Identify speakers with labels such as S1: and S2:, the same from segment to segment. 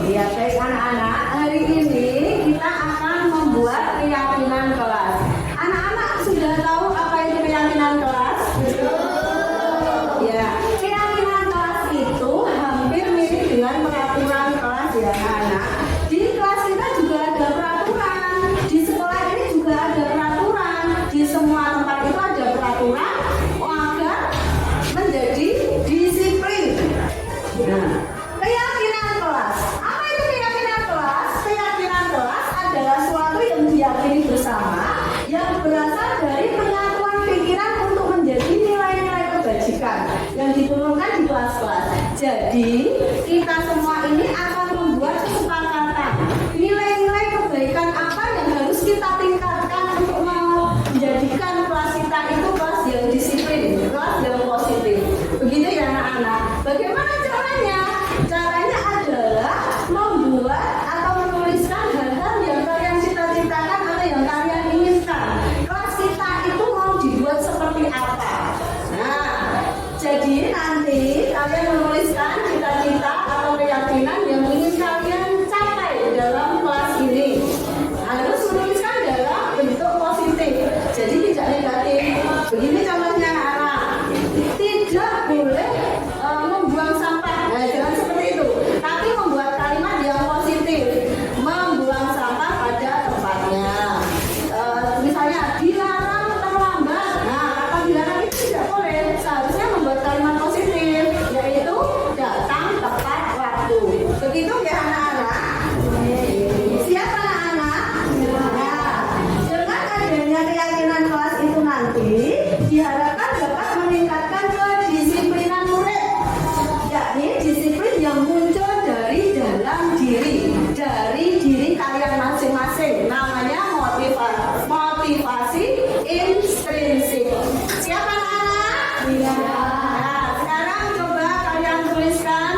S1: Ya, baik anak-anak, hari ini kita akan membuat keyakinan kelas. Anak-anak sudah tahu apa itu keyakinan kelas? Ya, keyakinan kelas itu hampir mirip dengan peraturan kelas ya anak-anak. Di kelas kita juga ada peraturan, di sekolah ini juga ada peraturan, di semua tempat itu ada peraturan agar menjadi disiplin. Nah, keyakinan kelas. Apa itu keyakinan kelas? Keyakinan kelas adalah suatu yang diyakini bersama yang berasal dari penyatuan pikiran untuk menjadi nilai-nilai kebajikan yang diturunkan di kelas-kelas. Jadi, kita semua ini akan membuat kesepakatan nilai-nilai kebaikan apa yang harus kita tingkatkan untuk menjadikan kelas kita itu kelas yang disiplin, kelas yang positif. Begitu ya anak-anak. Bagaimana caranya? Caranya adalah membuat atau menuliskan hal-hal yang kalian cita-citakan atau yang kalian inginkan. Kelas kita itu mau dibuat seperti apa? Nah, jadi nanti kalian menuliskan cita-cita atau keyakinan yang ingin kalian capai dalam kelas ini. Harus menuliskan dalam bentuk positif, jadi tidak negatif. Begini contohnya anak, tidak boleh membuang sampah. Nah, jangan seperti itu. Tapi membuat kalimat yang positif, membuang sampah pada tempatnya. Misalnya dilarang terlambat. Nah, kata dilarang itu tidak boleh. Seharusnya membuat kalimat positif, yaitu datang tepat waktu. Begitu ya anak-anak? Siap anak-anak? Nah, dengan adanya keyakinan kelas itu nanti diharapkan dapat meningkatkan kedisiplinan murid, yakni disiplin yang muncul dari dalam diri, dari diri kalian masing-masing. Namanya motivasi intrinsik. Siapa anak-anak? Iya. Nah, sekarang coba kalian tuliskan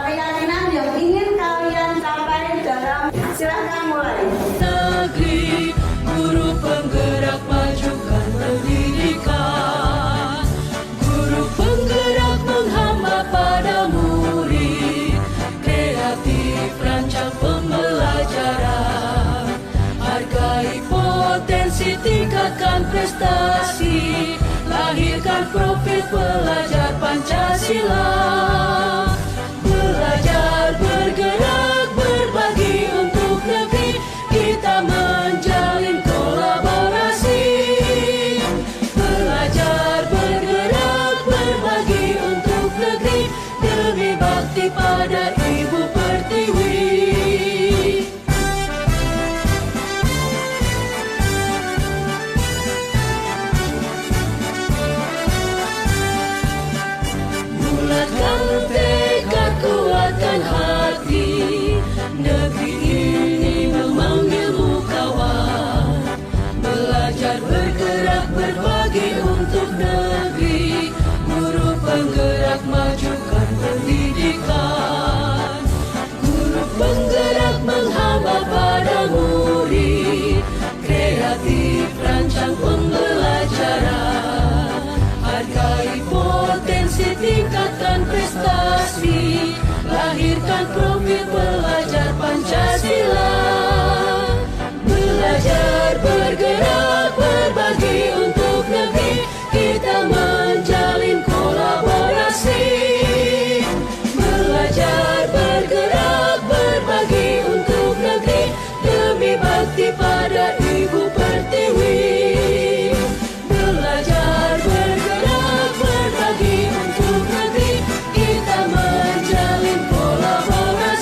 S1: keyakinan yang ingin kalian capai dalam. Silahkan mulai.
S2: Negeri, guru penggerak majukan pendidikan, guru penggerak menghamba pada murid, kreatif rancang pembelajaran, hargai potensi, tingkatkan prestasi, lahirkan profil pelajar Pancasila. Belajar, bergerak, berbagi untuk negeri, kita menjalin kolaborasi. Belajar, bergerak, berbagi untuk negeri, demi bakti pada Ibu Pertiwi. Bulatkan tekad, kuatkan hati, negeri ini memanggilmu kawan. Belajar, bergerak, berbagi untuk negeri, guru penggerak majukan pendidikan, guru penggerak menghamba pada murid, kreatif rancang pembelajaran, hargai potensi, tingkatkan prestasi, lahirkan profil pelajar Pancasila. Belajar, bergerak, berbagi untuk negeri, kita menjalin kolaborasi. Belajar, bergerak, berbagi untuk negeri, demi bakti pada Ibu Pertiwi. Belajar, bergerak, berbagi untuk negeri, kita menjalin kolaborasi.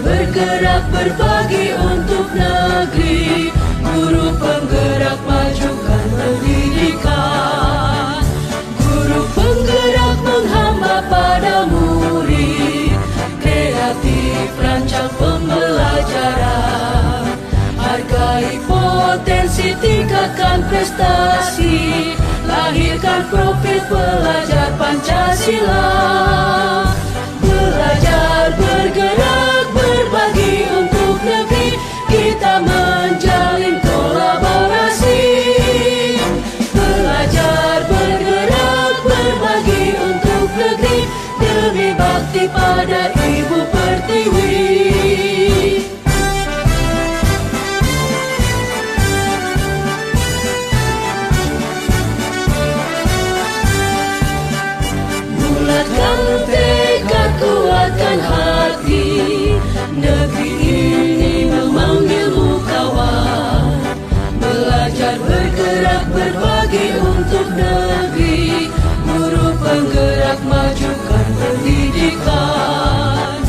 S2: bergerak berbagi untuk negeri. Guru penggerak majukan pendidikan. Guru penggerak menghamba pada murid. Kreatif rancang pembelajaran. Hargai potensi, tingkatkan prestasi. Lahirkan profil pelajar Pancasila. Belajar, bergerak, berbagi untuk negeri. Kita menjalin kolaborasi. Belajar, bergerak, berbagi untuk negeri. Demi bakti pada Ibu Pertiwi. Bulatkan tekad, kuatkan hati. Negeri ini memanggilmu kawan. Belajar, bergerak, berbagi untuk negeri. Guru penggerak majukan pendidikan.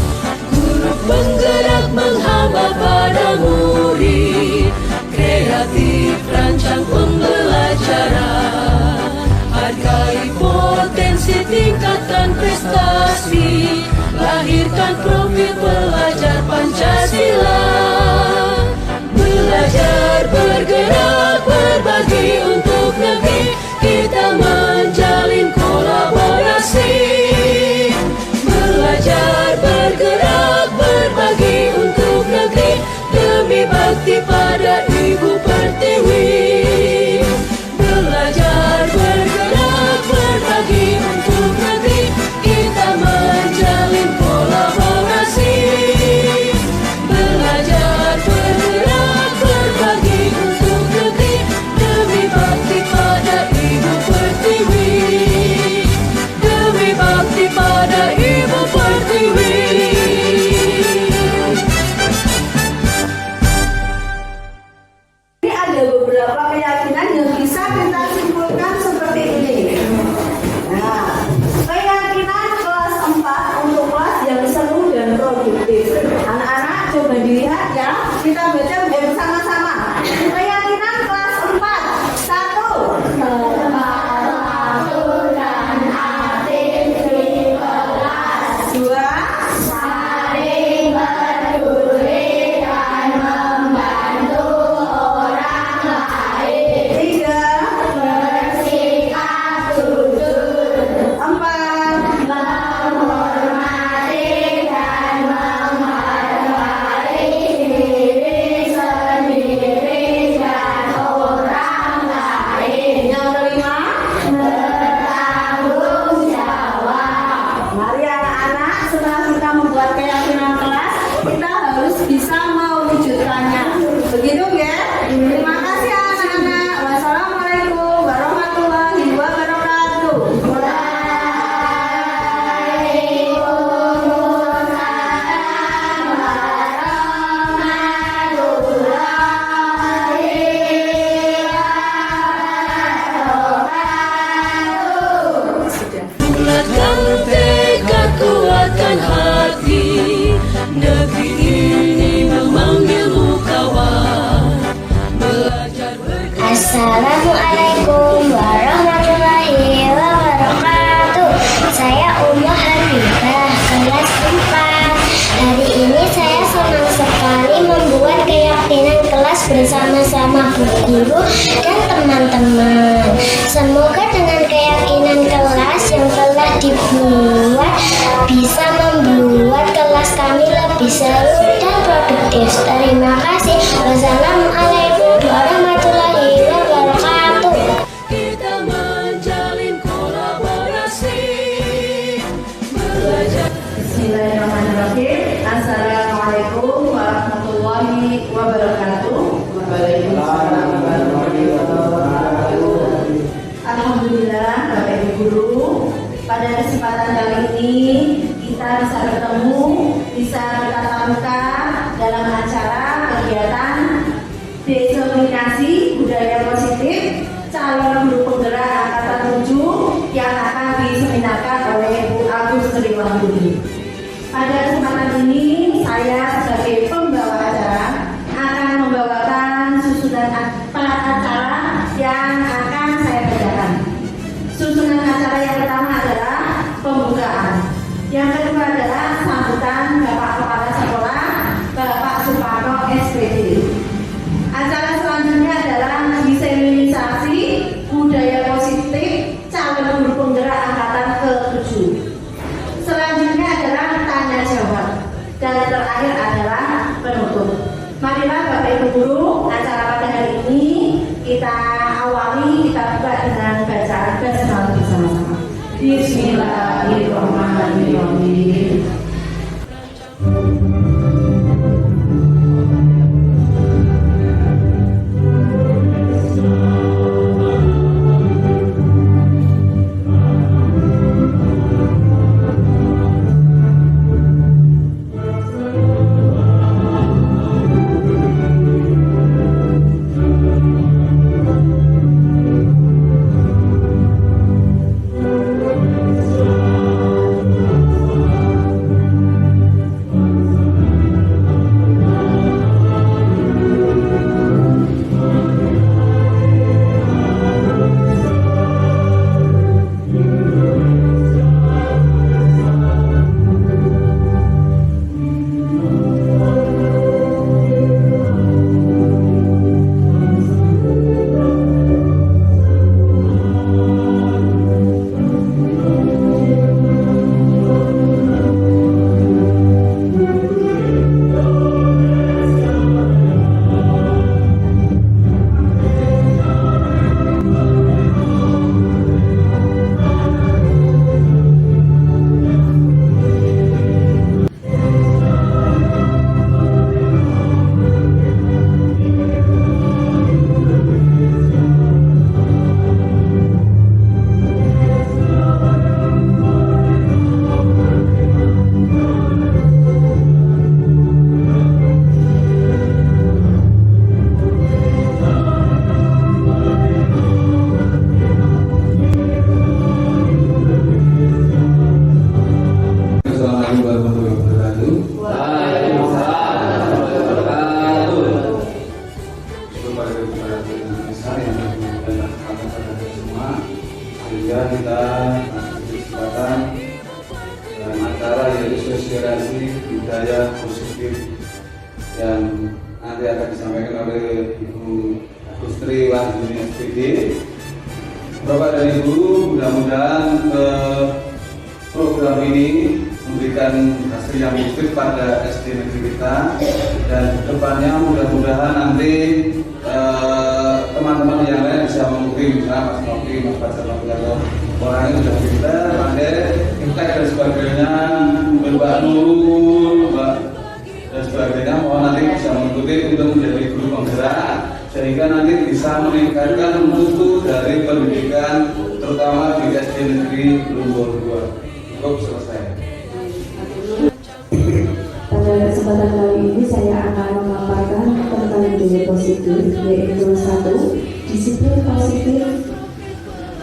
S2: Guru penggerak menghamba pada murid. Kreatif rancang pembelajaran. Hargai potensi, tingkatkan prestasi. Lahirkan profil pelajar Pancasila. Belajar, bergerak, berbagi untuk negeri. Kita menjalin kolaborasi. Belajar, bergerak, berbagi untuk negeri. Demi bakti pada Ibu Pertiwi. Belajar, bergerak, berbagi untuk negeri. Kita menjalin kolaborasi. Belajar, bergerak, berbagi untuk negeri. Demi bakti pada Ibu Pertiwi. Demi bakti pada Ibu Pertiwi.
S1: Ini ada beberapa keyakinan yang bisa kita simpulkan seperti ini. Nah, keyakinan kelas 4 untuk kelas yang seru dan produktif. Anak-anak coba dilihat ya, kita baca bersama-sama. Keyakinan kelas 4. 1. Bermanfaat dan aktif di kelas. 2. Saling peduli dan membantu orang lain. 3. Bersikap jujur. 4. Menghormati dan menghargai diri sendiri dan orang lain. Yang kelima, bertanggung jawab. Mari anak-anak, setelah kita membuat keyakinan kelas, kita harus bisa mewujudkannya. Begitu ya? Terima kasih anak-anak. Wassalamualaikum warahmatullahi wabarakatuh.
S2: Bulatkan tekad, kuatkan hati. Negeri ini memanggilmu kawan. Belajar, bergerak.
S3: Assalamualaikum warahmatullahi wabarakatuh. Saya Ummah Habibah, kelas 4. Hari ini saya senang sekali membuat keyakinan kelas bersama-sama Bu Guru dan teman-teman. Semoga dengan keyakinan kelas yang telah dibuat bisa membuat kelas kami lebih seru dan produktif. Terima kasih. Wassalamualaikum warahmatullahi wabarakatuh.
S2: Kita menjalin kolaborasi. Belajar.
S1: Bismillahirrahmanirrahim. Assalamualaikum warahmatullahi wabarakatuh. Waalaikumsalam warahmatullahi wabarakatuh. Alhamdulillah Bapak Ibu Guru, pada kesempatan kali ini kita bisa bertemu, bisa bertatap muka dalam acara kegiatan terakhir adalah penutup. Marilah Bapak Ibu Guru, acara pada hari ini kita awali, kita buka dengan bacaan bersama bersama-sama. Bismillahirrahmanirrahim.
S4: Sehingga kita kesempatan dalam acara yaitu sosialisasi budaya positif yang nanti akan disampaikan oleh Ibu Agustri Wahyuni SPD. Bapak dan Ibu, mudah-mudahan program ini memberikan hasil yang positif pada SD negeri kita, dan kedepannya mudah-mudahan nanti teman-teman yang lain bisa mengikuti, misalnya Mas Noki, Mas Fajar, atau orang yang sudah pintar, pandai, imtek dan sebagainya, Mbak Nurul, Mbak dan sebagainya, mohon nanti bisa mengikuti untuk menjadi guru penggerak, sehingga nanti bisa meningkatkan mutu dari pendidikan, terutama di SD negeri Lumbur 2. Cukup selesai.
S1: Pada kesempatan kali ini saya akan memaparkan tentang nilai positif, yaitu 1. Disiplin positif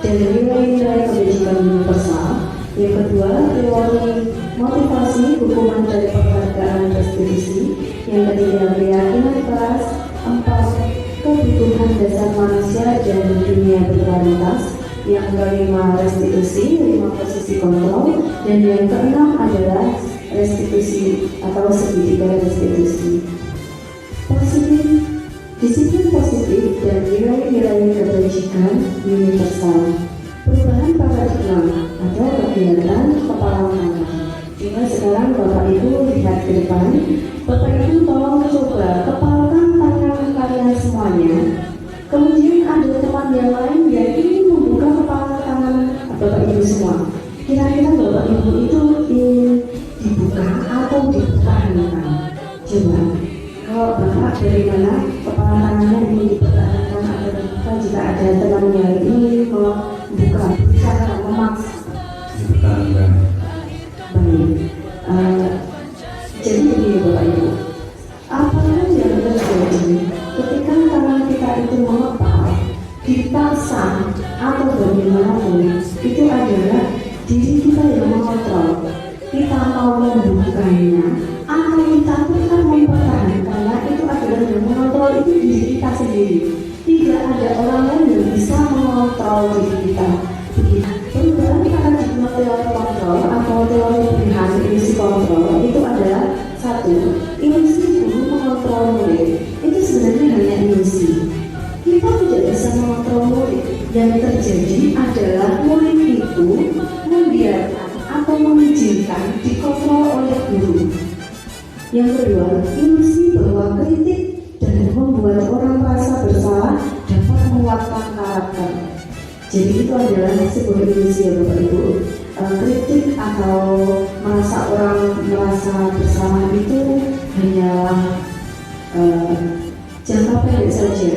S1: dan nilai-nilai kebajikan universal. Yang kedua, teori motivasi, hukuman dari penghargaan restitusi. Yang ketiga, keyakinan keras. 4. Kebutuhan dasar manusia dan dunia berkualitas. Yang kelima, restitusi, 5 posisi kontrol. Dan yang keenam adalah restitusi atau segitiga restitusi. Disiplin positif dan nilai-nilai kebajikan universal. Perubahan paradigma atau kegiatan kepala tangan. Jika sekarang Bapak Ibu lihat ke depan, Bapak Ibu tolong coba kepalkan tangan kalian semuanya. Kemudian ada teman yang lain yang ingin membuka kepala tangan Bapak Ibu semua. Kira-kira Bapak Ibu itu ingin dibuka atau dipertahankan? Coba, kalau Bapak dari mana kepala tangannya ingin dipertahankan atau dibuka? Jika ada teman yang ingin membuka, bisa memaksa
S4: Dipertahankan.
S1: Baik, jadi begini Bapak Ibu, apakah yang terjadi ketika tangan kita itu mengepal, dipasang atau bagaimanapun, itu adalah diri kita yang mengontrol. Kita mau membukanya atau kita tetap mempertahankannya, itu adalah yang mengontrol itu diri kita sendiri. Tidak ada orang lain yang bisa mengontrol diri kita. Perubahan paradigma teori kontrol atau teori pilihan ilusi kontrol itu adalah 1. Ilusi guru mengontrol murid. Itu sebenarnya hanya ilusi. Kita tidak bisa mengontrol murid. Yang terjadi adalah murid itu membiarkan atau mengizinkan dikontrol oleh guru. Yang kedua, ilusi bahwa kritik dan membuat orang merasa bersalah dapat menguatkan karakter. Jadi itu adalah sebuah ilusi ya Bapak Ibu. Kritik atau orang merasa bersalah itu hanya jangka pendek saja.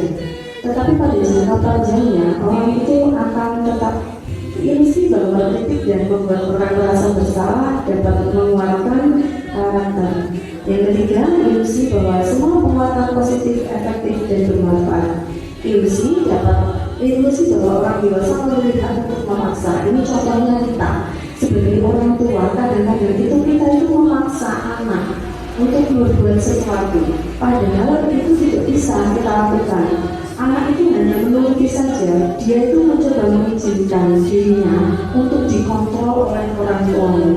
S1: Tetapi pada jangka panjangnya orang itu akan tetap ilusi bahwa kritik dan membuat orang merasa bersalah dapat menguatkan karakter. Yang ketiga, ilusi bahwa semua penguatan positif, efektif dan bermanfaat. Ilusi bahwa orang dewasa melihat untuk memaksa. Ini contohnya kita sebagai orang tua, kadang-kadang kita itu memaksa anak untuk berbuat sesuatu, padahal itu tidak bisa kita lakukan. Anak itu hanya menuruti saja, dia itu mencoba mengizinkan dirinya untuk dikontrol oleh orang tuanya.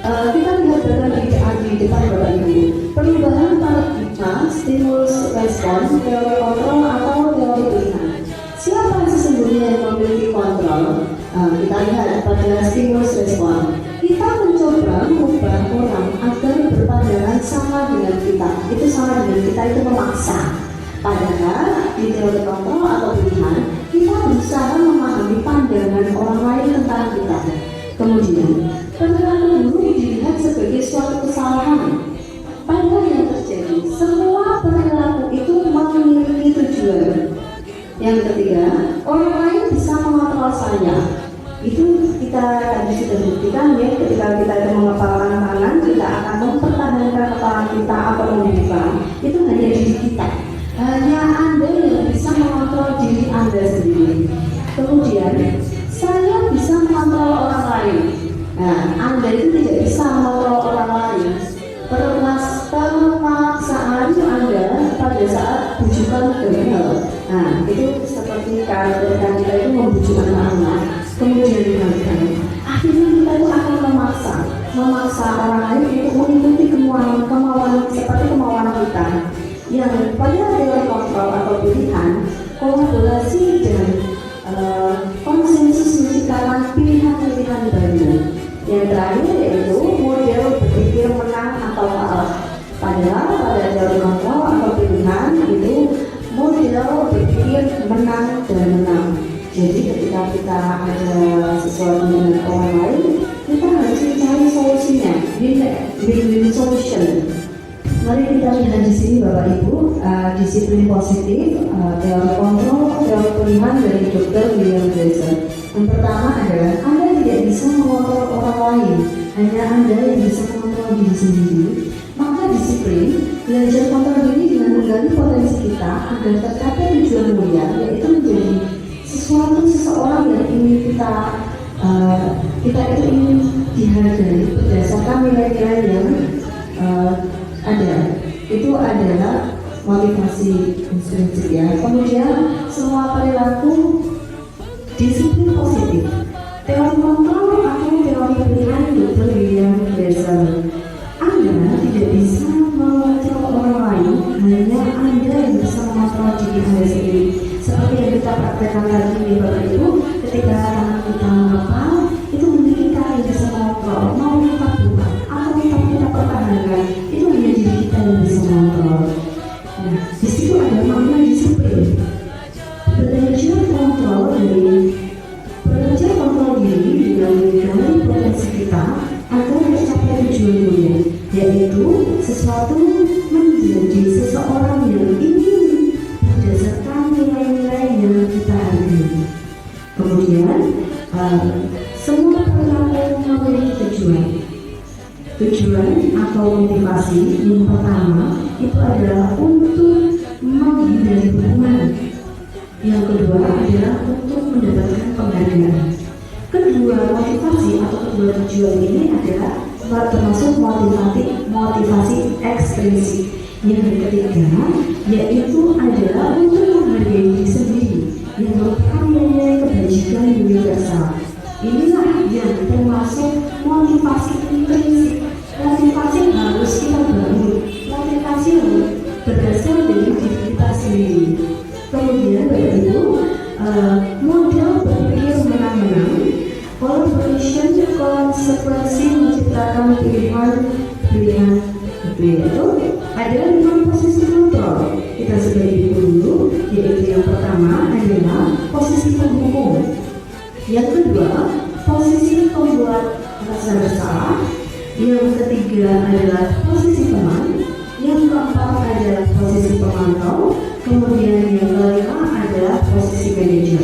S1: Kita lihat bahkan di depan Bapak Ibu, perubahan paradigma, stimulus respon, teori kontrol atau teori pilihan. Siapa yang sesungguhnya yang memiliki kontrol? Kita lihat pada stimulus respon. Kita mencoba mengubah orang agar berpandangan sama dengan kita. Itu sama dengan kita itu memaksa. Padahal di teori kontrol atau pilihan, kita berusaha memahami pandangan orang lain tentang kita. Kemudian, perilaku buruk dilihat sebagai suatu kesalahan. Padahal yang terjadi, semua perilaku itu memiliki tujuan. Yang ketiga, orang lain bisa mengontrol saya. Itu kita tadi sudah buktikan ya, ketika kita itu mengepalkan tangan, kita akan mempertahankan kepala kita atau membuka. Itu hanya diri kita. Hanya Anda yang bisa mengontrol diri Anda sendiri. Kemudian, saya bisa mengontrol orang lain. Nah, Anda itu tidak bisa mengontrol orang lain. Pemaksaan Anda pada saat bujukan gagal. Nah, itu seperti karakter kita itu membujuk anak-anak, kemudian gagal. Akhirnya kita itu akan memaksa orang lain untuk mengikuti kemauan seperti kemauan kita. Yang pada teori kontrol atau pilihan, kolaborasi dan konsensus menciptakan pilihan-pilihan baru. Yang terakhir yaitu model berpikir menang atau kalah. Padahal pada teori kontrol atau pilihan itu model berpikir menang dan menang. Jadi ketika kita ada sesuatu dengan orang lain, kita harus mencari solusinya, win-win solution. Mari kita lihat di sini Bapak Ibu, disiplin positif, teori kontrol, teori pilihan dari Dr. William Glasser. Yang pertama adalah Anda tidak bisa mengontrol orang lain, hanya Anda yang bisa mengontrol diri sendiri. Maka disiplin, belajar kontrol diri dengan menggali potensi kita agar tercapai tujuan mulia, yaitu menjadi seseorang yang ingin kita itu ingin dihargai berdasarkan nilai-nilai yang ada. Itu adalah motivasi intrinsik ya. Kemudian semua perilaku disiplin positif. Teori kontrol atau teori pilihan Dr. William Glasser. Anda tidak bisa mengontrol orang lain, hanya Anda yang bisa mengontrol diri Anda sendiri. Seperti yang kita praktekkan tadi nih Bapak Ibu, ketika tangan kita mengepal, itu mungkin kita yang bisa mengontrol, mau kita buka atau kita pertahankan, itu hanya diri kita yang bisa mengontrol. Nah, di situ ada makna disiplin. Belajar kontrol diri dengan menggali potensi kita agar tercapai tujuan mulia, yaitu sesuatu menjadi seseorang yang ingin berdasarkan nilai-nilai yang kita hargai. Kemudian semua perilaku memiliki tujuan atau motivasi. Yang pertama itu adalah untuk menghindari hukuman. Yang kedua adalah untuk mendapatkan penghargaan. Kedua motivasi atau kedua tujuan ini adalah termasuk motivasi ekstrinsik. Yang ketiga yaitu adalah untuk menghargai diri sendiri yang merupakan nilai kebajikan universal. Inilah yang termasuk motivasi intrinsik. Motivasi harus kita bangun. Motivasi harus berdasar dari diri kita sendiri. Kemudian Bapak Ibu, model berpikir menang-menang, collaboration, konsekuensi menciptakan pilihan itu kita sudah ibu dulu, yaitu yang pertama adalah posisi penghukum, yang kedua posisi pembuat rasa bersalah, yang ketiga adalah posisi teman, yang keempat adalah posisi pemantau, kemudian yang kelima adalah posisi manajer.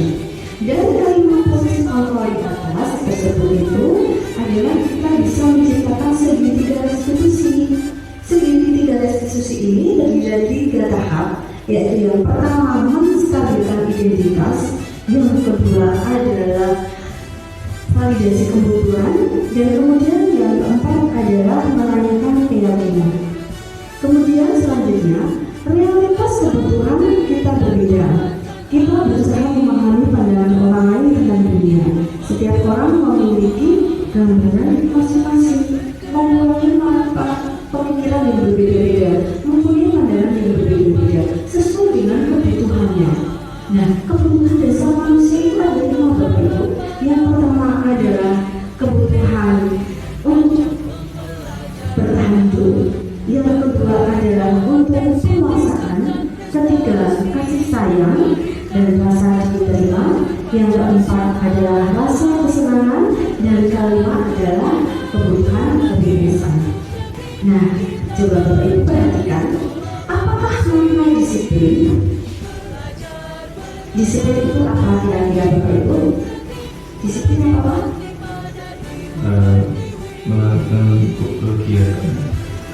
S1: Dari kelima posisi kontrol di atas tersebut itu adalah kita bisa menciptakan segitiga restitusi. Segitiga restitusi ini terdiri dari 3 tahap, yaitu yang pertama menstabilkan identitas, yang kedua adalah validasi kebutuhan, dan kemudian yang keempat adalah menanyakan keyakinan. Kemudian selanjutnya, realitas kebutuhan kita berbeda. Kita berusaha memahami pandangan orang lain tentang dunia. Setiap orang memiliki gambaran masing-masing, mempunyai pemikiran yang berbeda-beda, mempunyai pandangan yang berbeda-beda sesuai dengan kebutuhannya. Nah, kebutuhan dasar manusia itu ada 5 Bapak Ibu. Yang pertama adalah kebutuhan untuk bertahan hidup. Yang kedua adalah untuk penguasaan. Ketiga, kasih sayang dan rasa diterima. Yang keempat adalah rasa kesenangan, dan kelima adalah kebutuhan kebebasan. Nah, coba Bapak Ibu perhatikan, apakah mengenai disiplin? Disiplin itu apa kira-kira Bapak Ibu? Disiplin apa Pak?
S5: Melakukan kegiatan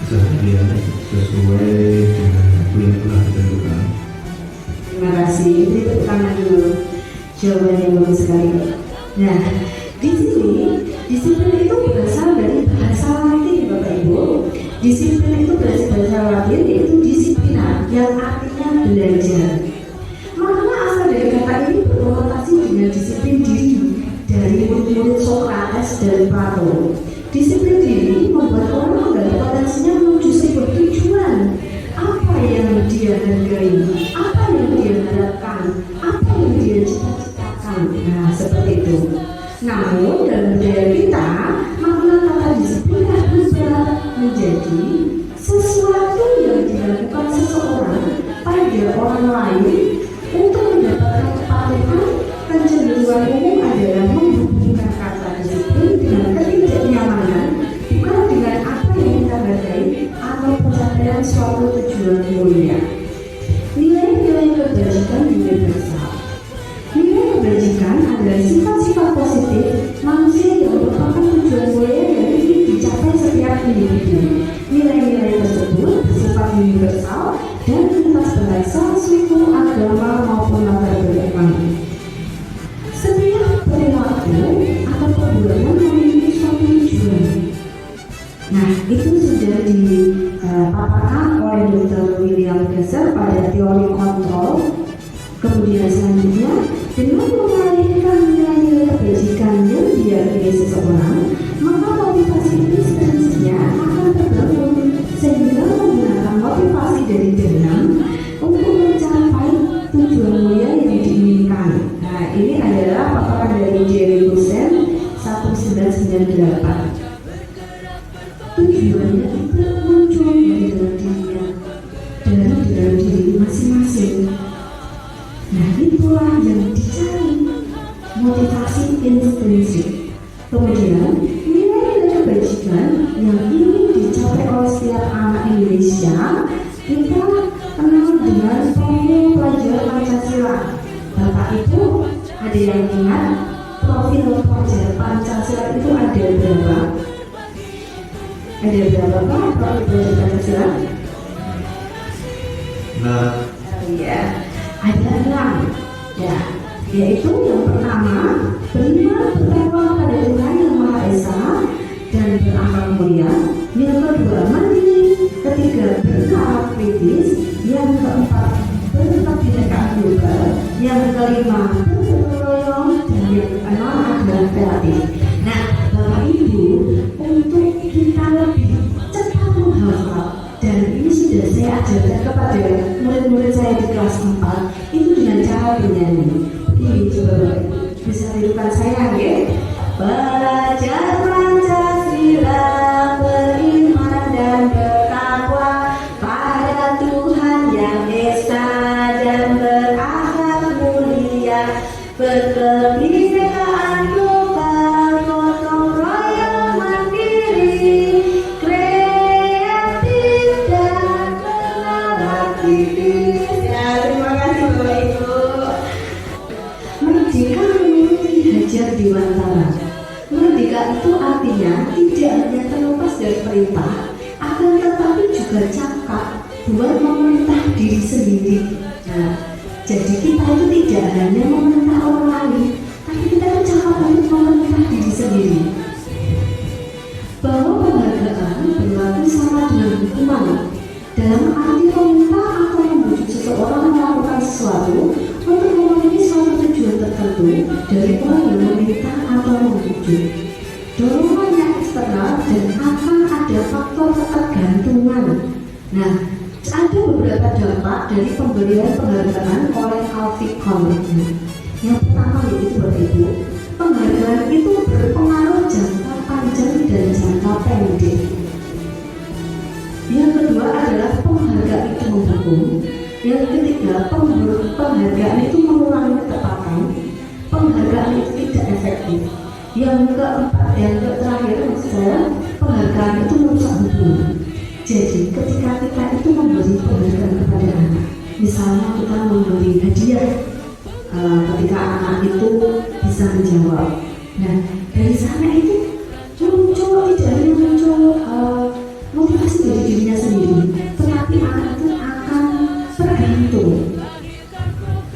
S5: keseharian sesuai dengan waktu yang telah ditentukan.
S1: Terima kasih. Ini tepuk tangan dulu. Jawabannya bagus sekali. Nah, di sini disiplin itu berasal dari bahasa Latin Bapak Ibu. Disiplin itu berasal dari bahasa Latin, yaitu disiplina, yang artinya belajar. Makna asal dari kata ini berkonotasi dengan disiplin diri dari murid-murid Sokrates dan Plato. Disiplin diri membuat orang menggali potensinya menuju sebuah tujuan. Apa yang dia hargai, apa yang dia harapkan, apa yang dia cita-citakan. Nah, seperti itu. Namun dalam budaya kita, makna kata disiplin berubah menjadi sesuatu yang dilakukan seseorang pada orang lain untuk mendapatkan kepatuhan. Kecenderungan umum adalah menghubungkan kata disiplin dengan ketidaknyamanan, bukan dengan apa yang kita hargai atau pencapaian suatu tujuan mulia. Nilai-nilai kebajikan universal. Nilai kebajikan adalah sifat-sifat positif manusia yang merupakan tujuan mulia yang ingin dicapai setiap individu. Nilai-nilai tersebut bersifat universal dan lintas bahasa, suku, agama maupun latar belakang. Setiap perilaku atau perbuatan memiliki suatu tujuan. Nah, itu sudah dipaparkan oleh Dr. William Glasser pada teori kontrol. Kemudian selanjutnya, dengan mengalihkan nilai-nilai kebajikan yang diyakini seseorang, maka motivasi intrinsiknya akan terbangun, sehingga menggunakan motivasi dari dalam untuk mencapai tujuan mulia yang diinginkan. Nah, ini adalah paparan dari Jerry Gusen 1998. Tujuannya itu muncul dari dalam dirinya dan di dalam diri masing-masing. Nah, itulah yang dicari, motivasi intrinsik. Kemudian nilai-nilai kebajikan yang ingin dicapai oleh setiap anak Indonesia, kita kenal dengan profil pelajar Pancasila. Bapak Ibu, ada yang ingat profil pelajar Pancasila itu ada berapa? Ada berapa Pak profil pelajar Pancasila?
S5: Nah,
S1: Iya, ada 6. Ya, yaitu yang pertama, beriman bertakwa pada Tuhan Yang Maha Esa dan berakal mulia. Yang kedua, mandiri. Ketiga, berkarakter kritis. Yang keempat, berkebinekaan global. Yang kelima, bergotong royong. Dan yang keenam adalah kreatif. Nah, Bapak Ibu, untuk kita lebih cepat menghafal, dan ini sudah saya ajarkan kepada murid-murid saya di kelas 4, itu dengan cara bernyanyi. Ini coba Bapak Ibu bisa tirukan saya, ya. Belajar Pancasila, beriman dan bertakwa pada Tuhan Yang Esa tipis. Ya, terima kasih Bapak Ibu. Merdeka menuruti hajar dewantara. Merdeka itu artinya tidak hanya terlepas dari perintah, akan tetapi juga cakap buat memerintah diri sendiri. Nah, jadi kita itu tidak hanya memerintah orang lain, tapi kita itu cakap untuk memerintah diri sendiri. Bahwa penghargaan berlaku sama dengan hukuman. Dalam arti meminta atau membujuk seseorang melakukan sesuatu untuk memenuhi suatu tujuan tertentu dari orang yang meminta atau membujuk. Dorongan yang eksternal dan akan ada faktor ketergantungan. Nah, ada beberapa dampak dari pemberian penghargaan oleh Alfie Kohn. Yang pertama yaitu Bapak Ibu, penghargaan itu berpengaruh jangka panjang dan jangka pendek. Yang kedua adalah penghargaan itu menghukum. Yang ketiga, penghargaan itu mengurangi ketepatan. Penghargaan itu tidak efektif. Yang keempat, yang terakhir maksud saya, penghargaan itu merusak hubungan. Jadi ketika kita itu memberi penghargaan kepada anak, misalnya kita memberi hadiah, ketika anak itu bisa menjawab. Nah, dari sana itu muncul, tidak hanya muncul motivasi dari dirinya sendiri, tetapi anak itu akan tergantung.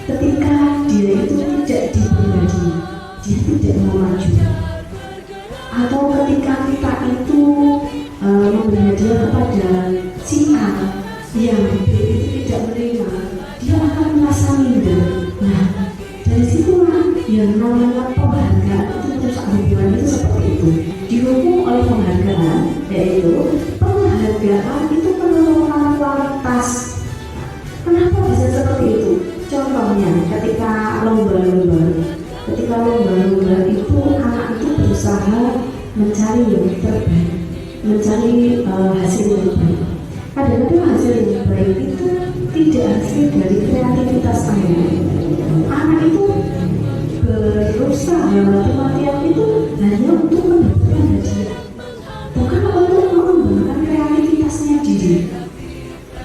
S1: Ketika dia itu tidak diberi hadiah, dia tidak mau maju. Atau ketika kita itu memberi hadiah kepada si A yang itu tidak menerima, dia akan merasa minder. Nah, dari situlah yang namanya penghargaan itu merusak hubungan itu seperti itu. Dihukum oleh penghargaan, yaitu penghargaan itu penurunan kualitas. Kenapa bisa seperti itu? Contohnya ketika lomba-lomba itu anak itu berusaha mencari yang terbaik, mencari hasil yang baik. Kadang-kadang hasil yang baik itu tidak hasil dari kreativitas anak itu berusaha mati-matian itu hanya untuk mendapatkan hadiah, bukan untuk mengembangkan kreativitasnya diri.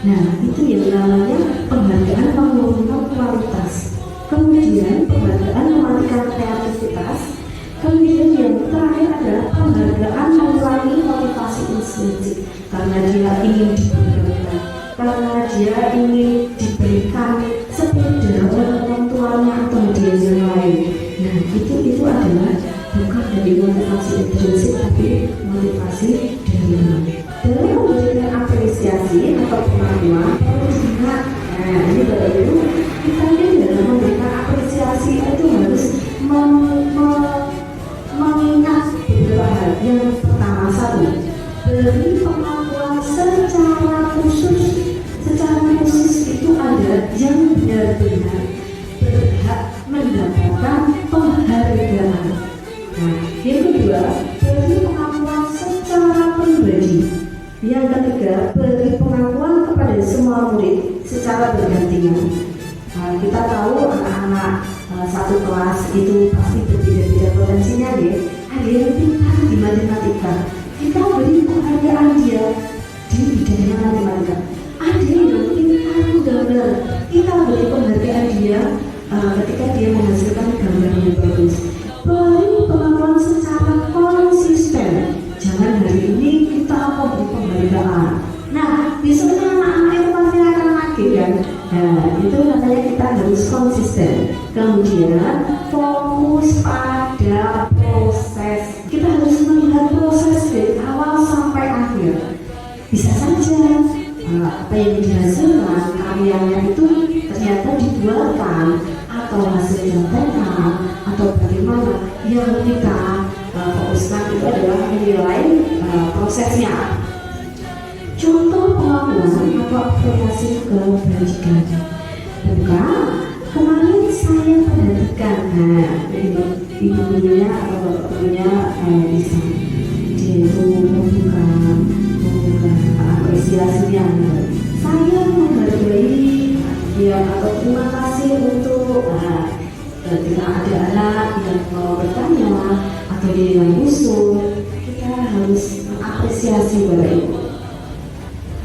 S1: Nah, itu yang namanya penghargaan menurunkan kualitas. Kemudian penghargaan mematikan kreativitas. Kemudian yang terakhir adalah penghargaan mengurangi motivasi intrinsik, karena dia ingin dibanggakan, karena dia ingin diberikan sepeda oleh orang tuanya atau hadiah yang lain. Nah, itu adalah bukan dari motivasi intrinsik, tapi motivasi dari luar. Dalam memberikan apresiasi atau pengakuan perlu diingat. Nah, ini Bapak Ibu, kita ini dalam memberikan apresiasi itu harus mengingat beberapa hal. Yang pertama, satu, beri pengakuan secara khusus. Secara khusus itu ada yang benar-benar berhak mendapatkan penghargaan. Nah, yang kedua, beri pengakuan secara pribadi. Yang ketiga, beri pengakuan kepada semua murid secara bergantian. Kita tahu anak-anak satu kelas itu pasti berbeda-beda potensinya deh. Ada yang pintar di matematika, kita beri penghargaan dia di bidangnya matematika. Ada yang pintar gambar, kita beri penghargaan dia ketika dia menghasilkan gambar yang bagus. Beri pengakuan secara konsisten. Jangan hari ini kita memberi penghargaan, nah besoknya anak-anak itu pasti akan lagi kan. Nah, itu namanya kita harus konsisten. Kemudian fokus pada proses. Kita harus melihat proses dari awal sampai akhir. Bisa saja apa yang dihasilkan karyanya itu ternyata dibuatkan atau hasil contekan atau bagaimana. Yang kita fokuskan itu adalah menilai prosesnya. Contoh pengakuan atau apresiasi kebajikan. Bukan, kemarin saya perhatikan, ibu-ibunya atau bapak-ibunya bisa dia itu membuka apresiasinya. Saya menghargai dia atau terima kasih untuk ketika ada anak yang mau bertanya atau dia yang usul, kita harus mengapresiasi Bapak Ibu.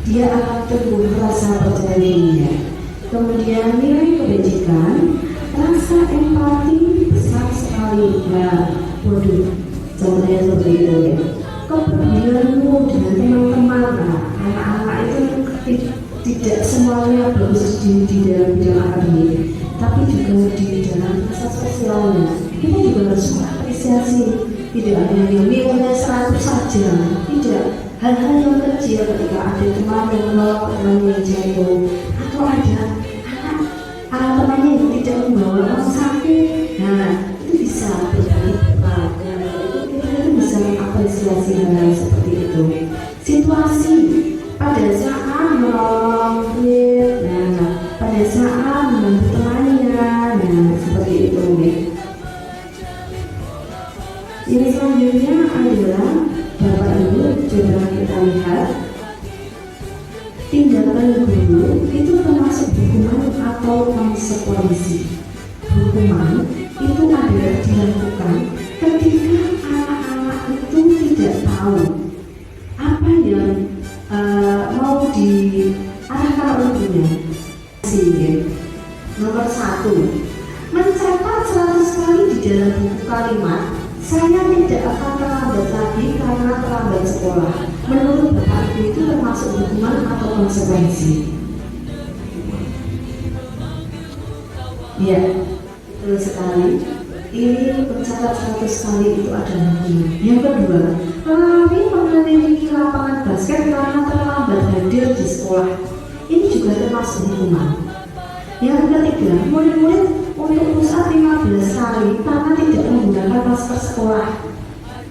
S1: Dia akan tumbuh rasa percaya dirinya. kemudian nilai kebajikan, rasa empati besar sekali. Nah, waduh, contohnya seperti itu ya. Kepedulianmu dengan teman-teman, nah, anak-anak itu tidak semuanya bagus di dalam bidang akademik, tapi juga di dalam rasa sosialnya. Kita juga harus mengapresiasi, tidak hanya yang nilainya 100 saja, tidak. Hal-hal yang kecil ketika ada teman yang menolong temannya yang jatuh, atau ada anak temannya yang tidak membawa orang sakit, nah itu bisa berbagi bekal. Kita bisa mengapresiasi hal-hal seperti itu. Situasi pada saat menolong, nah pada saat membantu temannya, nah seperti itu. Ini selanjutnya adalah Bapak Ibu, coba kita lihat tindakan guru itu termasuk hukuman atau konsekuensi. Hukuman itu adalah dilakukan ketika anak-anak itu tidak tahu apa yang mau diarahkan olehnya. Nomor 1, mencatat 100 kali di dalam buku kalimat, saya tidak akan terlambat lagi karena terlambat sekolah. Menurut Bapak Ibu itu termasuk hukuman atau konsekuensi? Ya, betul sekali. Ini mencatat 100 kali itu adalah hukuman. Yang kedua, kami memiliki lapangan basket karena terlambat hadir di sekolah. Ini juga termasuk hukuman. Yang ketiga, murid-murid untuk pusat 15 kali karena tidak menggunakan masker sekolah.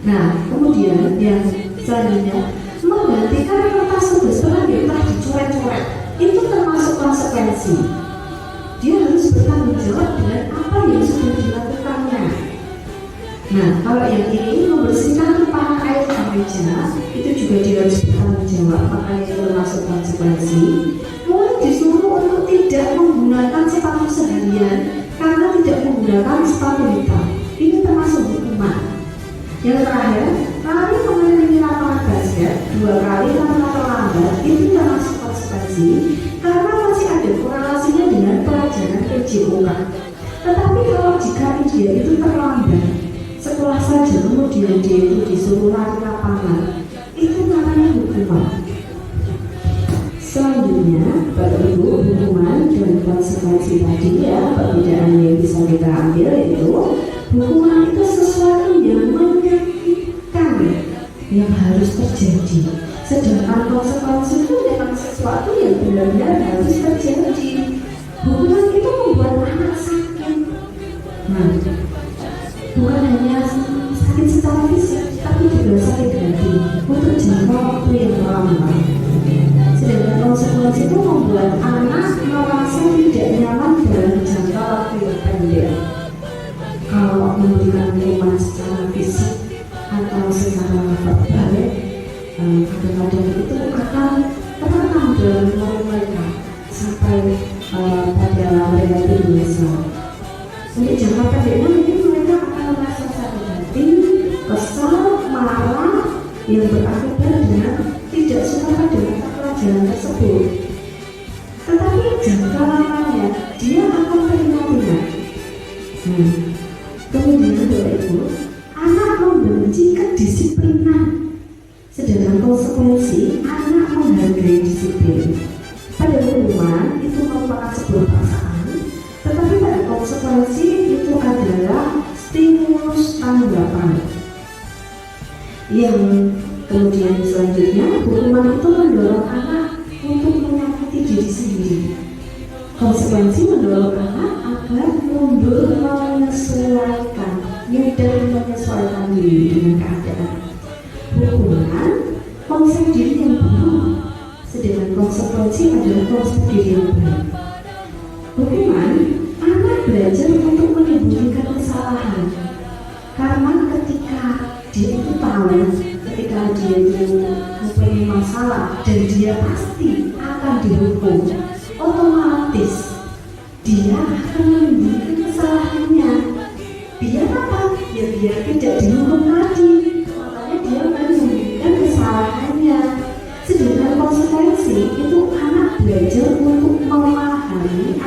S1: Nah, kemudian yang selanjutnya, menggantikan kertas tugas pengambil telah dicoret-coret. Itu termasuk konsekuensi. Dia harus bertanggung jawab dengan apa yang sudah dilakukannya. Nah, kalau yang ini membersihkan tumpahan air di meja, itu juga dia harus bertanggung jawab, makanya itu termasuk konsekuensi. Murid disuruh untuk tidak menggunakan sepatu seharian karena tidak menggunakan sepatu hitam. Ini termasuk hukuman. Yang terakhir, kami mengelilingi lapangan basket 2 kali karena terlambat. Itu termasuk konsekuensi karena masih ada korelasinya dengan pelajaran PJOK. Tetapi kalau jika dia itu terlambat sekolah saja, kemudian dia itu disuruh lari lapangan, itu namanya hukuman. Selanjutnya, Bapak Ibu, hukuman dan konsekuensi tadi ya, perbedaan yang bisa kita ambil itu, hukuman itu sesuatu yang menyakitkan yang harus terjadi, sedangkan konsekuensi itu memang sesuatu yang benar-benar harus terjadi. Hukuman itu membuat anak sakit. Nah, bukan hanya sakit secara fisik, tapi juga sakit hati untuk jangka waktu yang lama. Sedangkan konsekuensi itu membuat anak merasa tidak nyaman dalam jangka waktu yang pendek. Kalau memberikan hukuman secara fisik atau secara verbal, kadang-kadang itu akan terekam dalam memori mereka sampai pada mereka itu dewasa. Untuk jangka pendeknya mungkin mereka akan merasa sakit hati, kesal, marah, yang berakibat dengan tidak suka pada mata pelajaran tersebut. Tetapi jangka lamanya dia akan teringat-ingat. Kemudian Bapak Ibu, anak membenci kedisiplinan, sedangkan konsekuensi anak menghargai disiplin. Pada hukuman itu merupakan sebuah paksaan, tetapi pada konsekuensi itu adalah stimulus tanggapan. Yang kemudian selanjutnya, hukuman itu mendorong anak untuk menyakiti diri sendiri. Konsekuensi mendorong anak agar mundur menyesuaikan, mudah menyesuaikan diri dengan keadaan. Hukuman konsep diri yang buruk, sedangkan konsekuensi adalah konsep diri yang baik. Hukuman, anak belajar untuk menyembunyikan kesalahan, karena ketika dia itu tahu, ketika dia itu mempunyai masalah dan dia pasti akan dihukum, otomatis dia akan menyembunyikan kesalahannya. Biar apa? Ya biar tidak dihukum lagi. Makanya dia menyembunyikan kesalahannya. Sedangkan konsekuensi itu anak belajar untuk memahami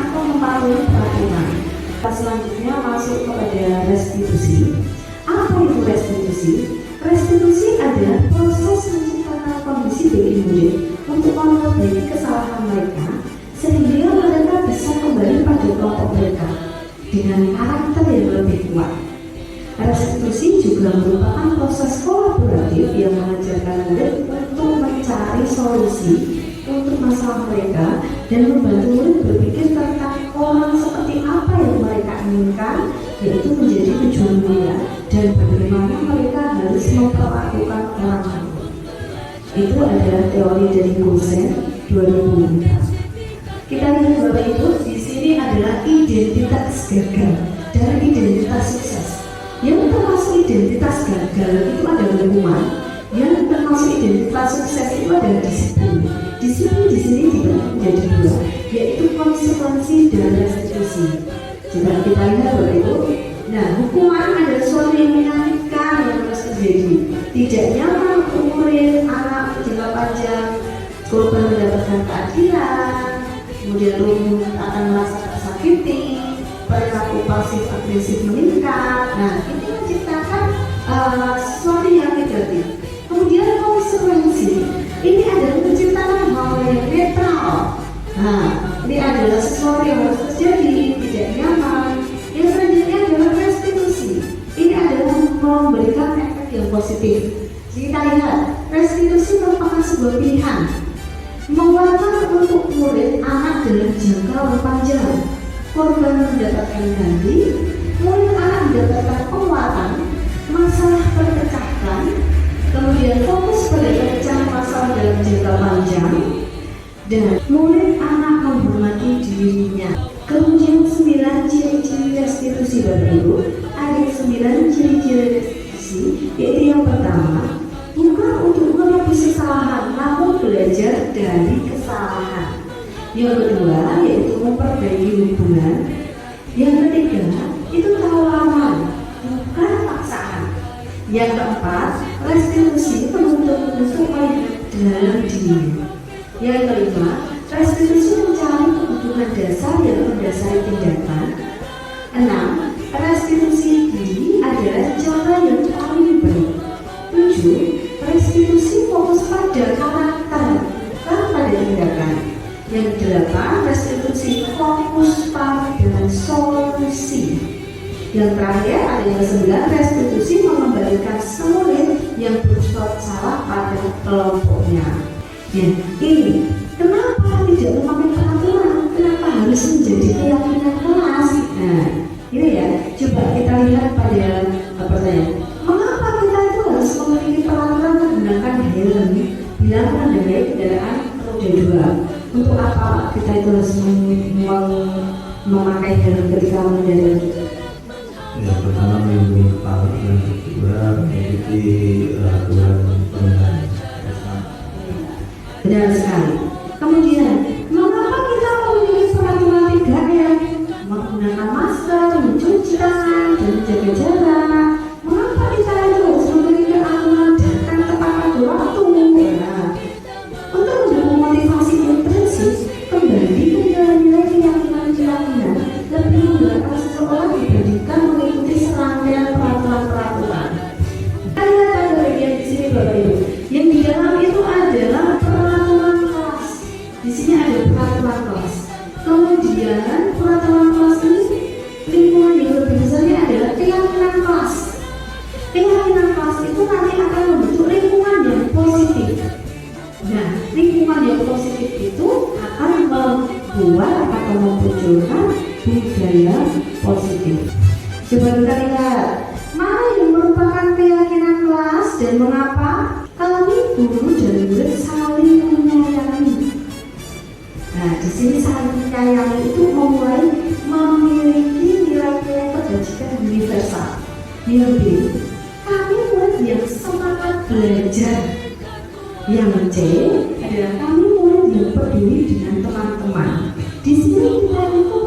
S1: bisa kembali pada kelompok mereka dengan karakter yang lebih kuat. Restitusi juga merupakan proses kolaboratif yang mengajarkan murid untuk mencari solusi untuk masalah mereka dan membantu murid berpikir tentang orang seperti apa yang mereka inginkan, yaitu menjadi tujuan mulia, dan bagaimana mereka harus memperlakukan orang lain. Itu adalah teori dari Gosen 2004. Kita lihat Bapak Ibu, di sini adalah identitas gagal dan identitas sukses. Yang termasuk identitas gagal itu ada lingkungan, yang termasuk identitas sukses itu ada disiplin. Disiplin di sini dibagi menjadi dua, yaitu konsekuensi dan restitusi. Coba kita lihat Bapak Ibu. Nah, hukuman adalah sesuatu yang menyakitkan yang harus terjadi. Tidak nyaman untuk murid, anak jangka panjang, korban mendapatkan keadilan, kemudian rumah akan merasa tersakiti, perilaku pasif agresif meningkat. Nah, ini menciptakan sesuatu yang negatif. Kemudian konsekuensi ini adalah menciptakan hal yang netral. Nah, ini adalah sesuatu yang harus terjadi, tidak nyaman. Yang selanjutnya adalah restitusi. Ini adalah memberikan efek yang positif. Kita lihat, restitusi merupakan sebuah pilihan menguatkan untuk murid anak dalam jangka panjang. Korban mendapatkan ganti, murid anak mendapatkan penguatan, masalah terpecahkan, kemudian fokus pada pemecahan masalah dalam jangka panjang, dan murid anak menghormati dirinya. Kemudian 9 ciri-ciri restitusi Bapak Ibu. Ada 9 ciri-ciri restitusi, yaitu yang pertama, bukan untuk menebus kesalahan, namun belajar dari kesalahan. Yang kedua, yaitu memperbaiki hubungan. Yang ketiga, itu tawanan, bukan paksaan. Yang keempat, restitusi menuntut melihat dalam diri. Yang kelima, restitusi mencari kebutuhan dasar yang mendasari tindakan. 6. Restitusi diri adalah cara yang paling baik. 7. Restitusi fokus pada karakter, bukan pada tindakan. Yang 8. Restitusi fokus pada solusi. Yang terakhir ada yang 9. Restitusi mengembalikan murid yang berbuat salah pada kelompoknya. Ya, ini kenapa tidak memakai peraturan? Kenapa harus menjadi keyakinan kelas? Nah, ini ya, coba kita lihat pada pertanyaan. Mengapa kita itu harus memiliki peraturan menggunakan helm bila mengendarai kendaraan roda 2? Untuk apa kita itu harus memakai helm ketika mengendarai?
S5: Ya, pertama melindungi kepala, dan kedua mengikuti aturan pengendara.
S1: Benar sekali. Kemudian, mengapa kita memiliki peraturan 3M? Menggunakan masker, mencuci tangan, dan menjaga jarak. Mengapa kita itu harus memiliki aturan datang tepat pada waktu? Nah, untuk mendukung motivasi intrinsik, kembali ke nilai-nilai keyakinan lebih menggerakkan seseorang dibandingkan mengikuti serangkaian peraturan-peraturan. Kita lihat ada bagian di sini Bapak Ibu. Yang di dalam itu adalah peraturan kelas. Di sini ada peraturan kelas. Kemudian peraturan kelas ini lingkungan yang lebih besarnya adalah keyakinan kelas. Keyakinan kelas itu nanti akan membentuk lingkungan yang positif. Nah, lingkungan yang positif itu akan membuat atau memunculkan budaya positif. Coba kita lihat mana yang merupakan keyakinan kelas dan mengapa. Kami guru dan murid saling menyayangi. Nah, di sini saling menyayangi itu memulai memiliki nilai-nilai kebajikan universal. Yang B, kami murid yang semangat belajar. Yang C adalah kami murid yang peduli dengan teman-teman. Di sini kita itu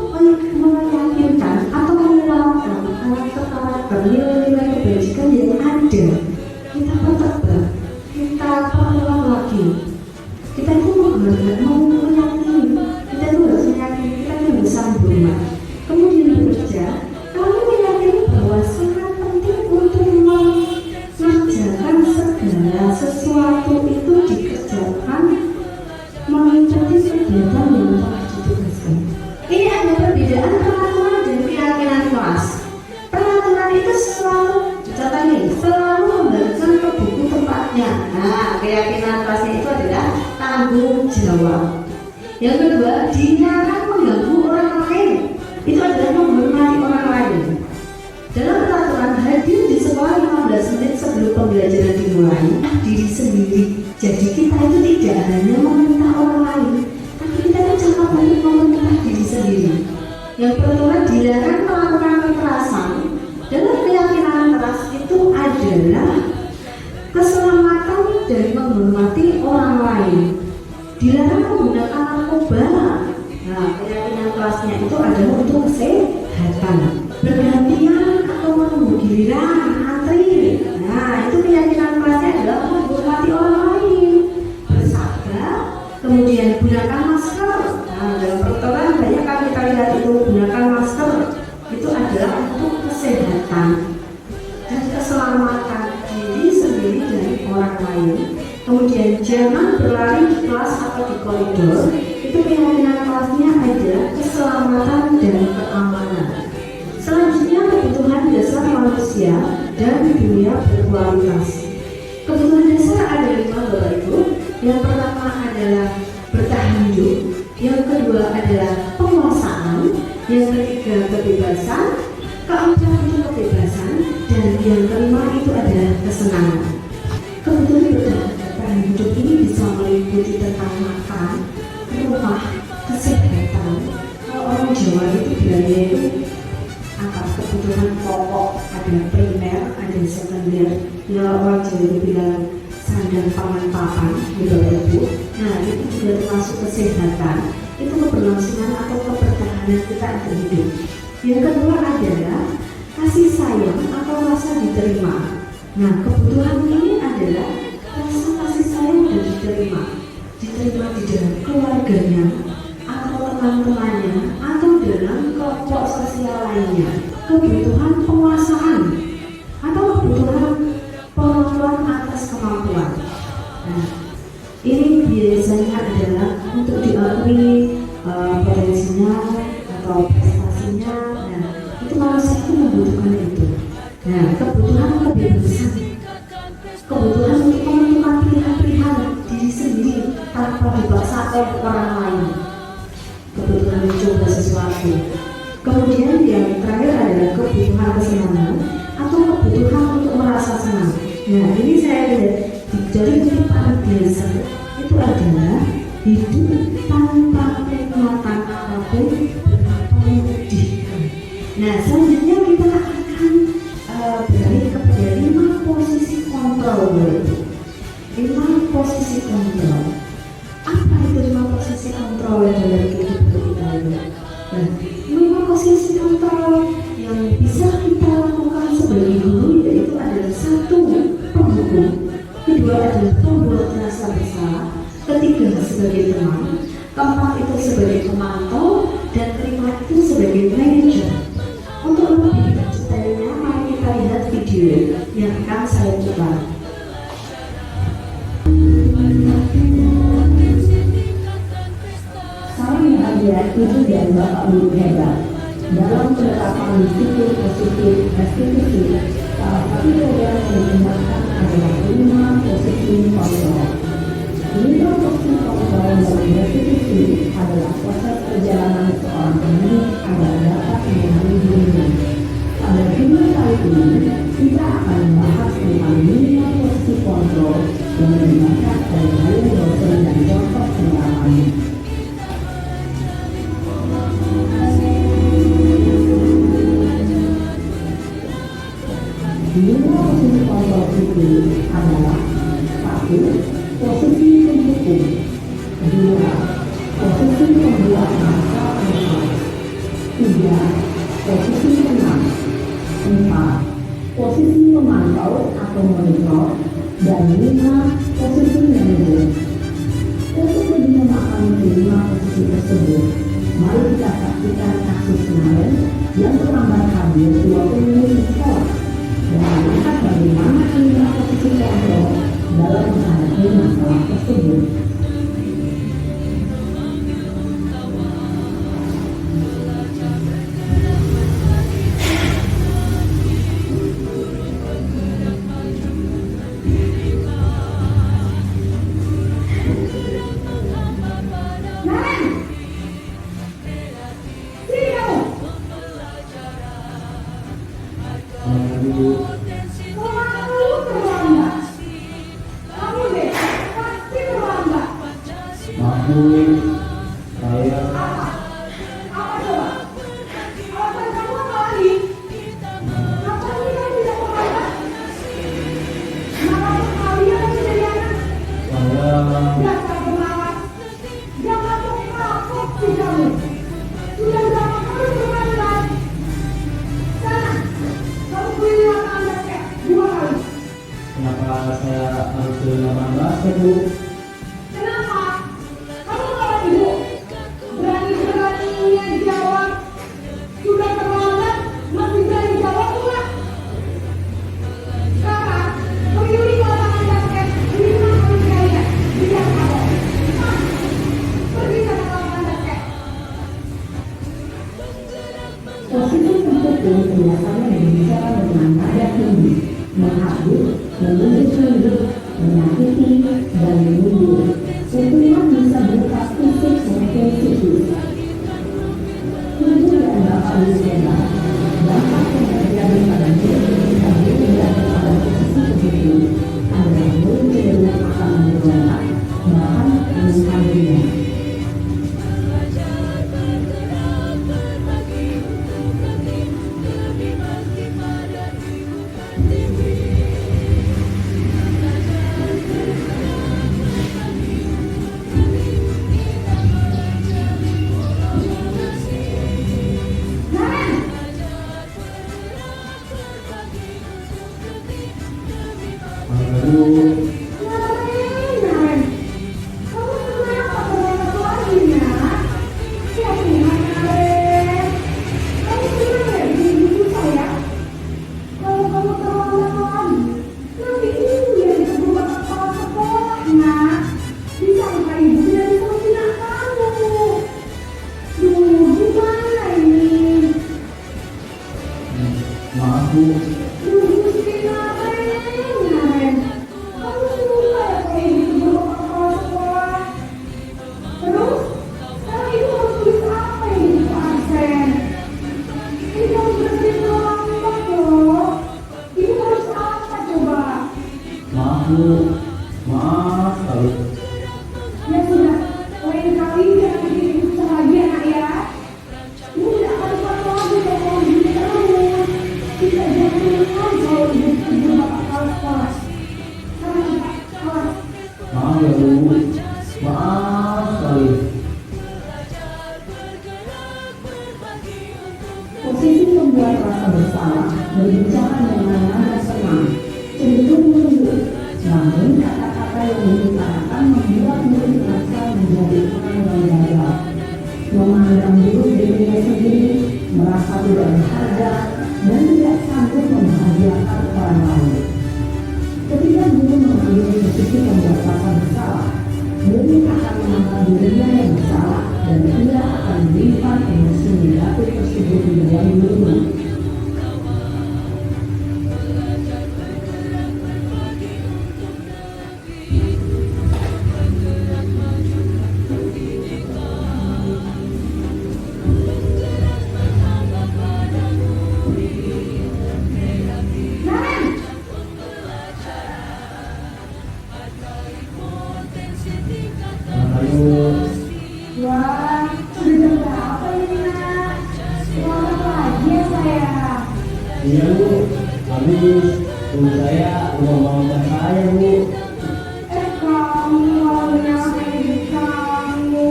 S1: meyakinkan atau menguatkan karakter-karakter nilai-nilai kebajikan yang ada. Kita pertegas, kita perluas lagi. Kita itu meyakini, kita itu harus meyakini, kita itu harus saling berhormat. Kemudian bekerja, kami meyakini bahwa sangat penting untuk mengerjakan segala sesuatu itu dikerjakan mengikuti kegiatan yang telah dilarang mengganggu orang lain. Itu adalah menghormati orang lain. Dalam peraturan hadir di sekolah 15 menit sebelum pembelajaran dimulai, diri sendiri. Jadi kita itu tidak hanya meminta orang lain, tapi kita itu juga meminta diri sendiri. Yang pertama, dilarang melakukan kekerasan. Dalam keyakinan keras itu adalah keselamatan dan menghormati orang lain. Dilarang menggunakan narkoba. Nah, keyakinan kerasnya itu adalah untuk kesehatan. Bergantian atau menunggu giliran antri. Nah, itu keyakinan kerasnya adalah menghormati orang lain. Bersabar, kemudian gunakan masker. Nah, dalam peraturan banyak kan kita lihat itu gunakan masker. Itu adalah untuk kesehatan dan keselamatan diri sendiri dan orang lain. Kemudian jangan berlari di kelas atau di koridor. Itu keyakinan kelasnya adalah keselamatan dan keamanan. Selanjutnya, kebutuhan dasar manusia dan dunia berkualitas. Kebutuhan dasar ada 5, Bapak Ibu. Yang pertama adalah bertahan hidup. Yang kedua adalah penguasaan. Yang ketiga kebebasan. Keempat itu kebebasan. Dan yang kelima itu adalah kesenangan. Kebutuhan bertahan hidup ini bisa meliputi tentang makan, rumah, kesehatan. Kalau orang Jawa itu bilangnya itu kebutuhan pokok, ada primer, ada sekunder. Bila orang Jawa itu bilang sandang pangan papan, gitu Ibu. Nah, itu juga termasuk kesehatan. Itu keberlangsungan atau kebertahanan kita akan hidup. Yang kedua adalah kasih sayang atau rasa diterima. Nah, kebutuhan ini adalah rasa kasih sayang dan diterima di dalam keluarganya atau teman-temannya atau dalam kelompok sosial lainnya. Kebutuhan penguasaan atau kebutuhan pengakuan atas kemampuan. Nah, ini biasanya adalah untuk diakui potensinya atau prestasinya. Nah, itu manusia itu membutuhkan itu. Nah, kebutuhan kebebasan, kebutuhan untuk menentukan pilihan-pilihan diri sendiri tanpa dipaksa oleh orang lain. Kebutuhan mencoba sesuatu. Kemudian yang terakhir adalah kebutuhan kesenangan atau kebutuhan untuk merasa senang. Nah, ini saya lihat dari kehidupan biasa itu adalah hidup tanpa kekuatan apapun, tanpa menyedihkan. Nah, selanjutnya kita akan beralih kepada 5 posisi kontrol. 5 posisi kontrol. Apa itu 5 posisi kontrol yang dalam kehidupan kita ini? Nah, 5 posisi kontrol yang bisa kita lakukan sebagai guru yaitu adalah 1, penghukum, kedua adalah pembuat rasa bersalah, ketiga sebagai teman, keempat itu sebagai pemantau, dan kelima itu sebagai manajer. Untuk lebih detailnya, mari kita lihat video yang akan saya putar.
S6: Saling menghargai Ibu dan Bapak Guru hebat dalam penerapan disiplin positif restitusi. Salah satu program yang digunakan adalah 5 posisi kontrol. 5 posisi kontrol dalam restitusi adalah proses perjalanan seorang pendidik agar dapat memahami dirinya. Pada video kali ini, kita akan membahas tentang 5 posisi kontrol yang digunakan oleh gaya dosen dan contoh penerapannya. Lima posisi kontrol itu adalah 1. Posisi penghukum, 2. Posisi pembuat rasa bersalah, 3. Posisi tenang, 4. Posisi memantau atau monitor, dan 5. Posisi manajer. Untuk lebih memahami 5 posisi tersebut, mari kita saksikan kasus kemarin yang terlambat hadir 20 menit di sekolah dan melihat bagaimana 5 posisi kontrol dalam menghadapi masalah tersebut. Posisi pendukung biasanya berbicara dengan nada tinggi, menghadut, menunjuk-nunjuk, menyakiti, dan menyindir. Hukuman bisa berupa fisik maupun psikis. Tujuh dan Bapak Ibu Saudara, dampak yang terjadi pada murid ketika murid berada pada posisi pendukung adalah murid cenderung akan memberontak, bahkan menghadirinya.
S5: Lalu maaf Bu, maaf Bu, maaf sekali.
S6: Ya sudah, lain kali jangan bikin ibu lagi anak ya. Ibu tidak akan kuat lagi kalau begini terus. Kita jangan lupa kalau ibu bakal kelas. Sekarang kita kelas.
S5: Maaf ya Bu, maaf sekali.
S6: Posisi membuat rasa bersalah berbicara dengan nada senang, cenderung menunduk. Namun kata-kata yang diutarakan membuat murid merasa menjadi orang yang gagal, memandang buruk dirinya sendiri, merasa tidak berharga, dan tidak sanggup membahagiakan orang lain. Ketika guru mengambil posisi membuat rasa bersalah, murid akan menganggap dirinya yang bersalah dan ia akan menyimpan emosi negatif tersebut di dalam dirinya.
S5: Lalu
S6: Wah, sudah jam berapa ini nak? Selamat pagi ya sayang.
S5: iya Bu, habis Bu saya udah mau saya Bu.
S6: Kamu awalnya kayak kamu.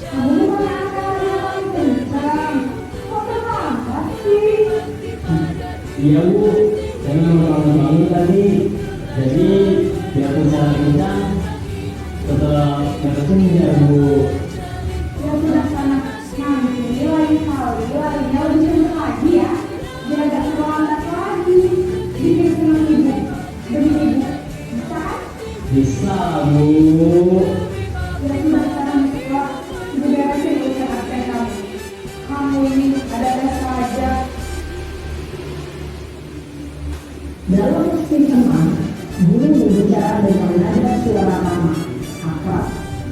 S6: Kamu bukan anak-anak paling kencang. Kok terlambat sih?
S5: Iya Bu, saya memang bangun tadi. Jadi biar bisa kencang tetap kencang Bu.
S6: Ya sudah sana. Nanti lain kali larinya lebih kencang lagi ya. Biar gak terlambat lagi. Bikin senang ibu. Demi ibu. Bisa kan?
S5: Bisa Bu.
S6: Ya sudah sekarang sekolah. Ibu beresin urusan absen kamu. Kamu ini ada-ada saja. Dalam posisi tenang, guru berbicara dengan nada suara ramah, akrab,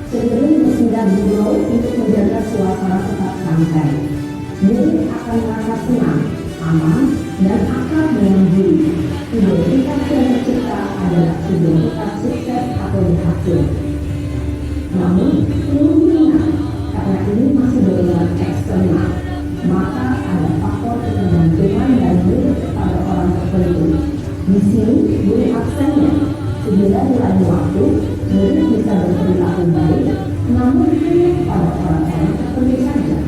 S6: cenderung berpindah gurau untuk menjaga suasana tetap santai. Murid akan merasa senang, aman, dan akrab dengan guru. Identitas yang tercipta adalah identitas sukses atau berhasil. Namun, perlu diingat, karena ini masih bersifat eksternal, maka ada faktor ketergantungan dan murid kepada orang tertentu. Di sini, guru absennya. Bila di lain waktu, murid bisa berperilaku baik, namun hanya kepada orang-orang tertentu saja.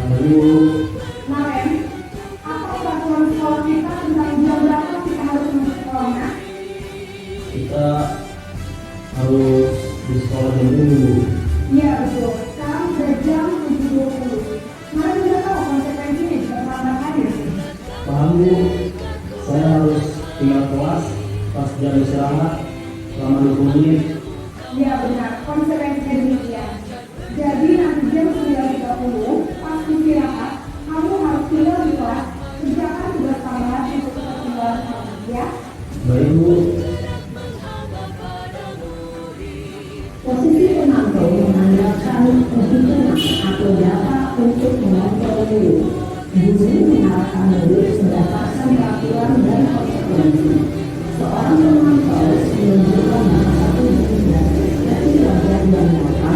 S5: Lalu
S6: Maren, apa peraturan sekolah kita tentang jam berapa kita harus masuk sekolahnya?
S5: kita harus di sekolah jam 7.
S6: Iya betul, sekarang sudah jam 7.20. Mana sudah tahu konsekuensinya jika terlambat hadir?
S5: Paham Bu, saya harus tinggal kelas pas jam istirahat selama 20 menit.
S6: Iya benar, konsekuensinya demikian. Jadi nanti jam 9.30 pas istirahat, kamu harus tinggal di kelas, kerjakan tugas tambahan untuk ketinggalan kamu, ya.
S5: Baik Bu.
S6: Posisi pemantau mengandalkan perhitungan atau data untuk memantau murid. Guru mengarahkan murid berdasarkan peraturan dan konsekuensi. Seorang pemantau menunjukkan salah satu jenis dari ekspresi wajah yang nyata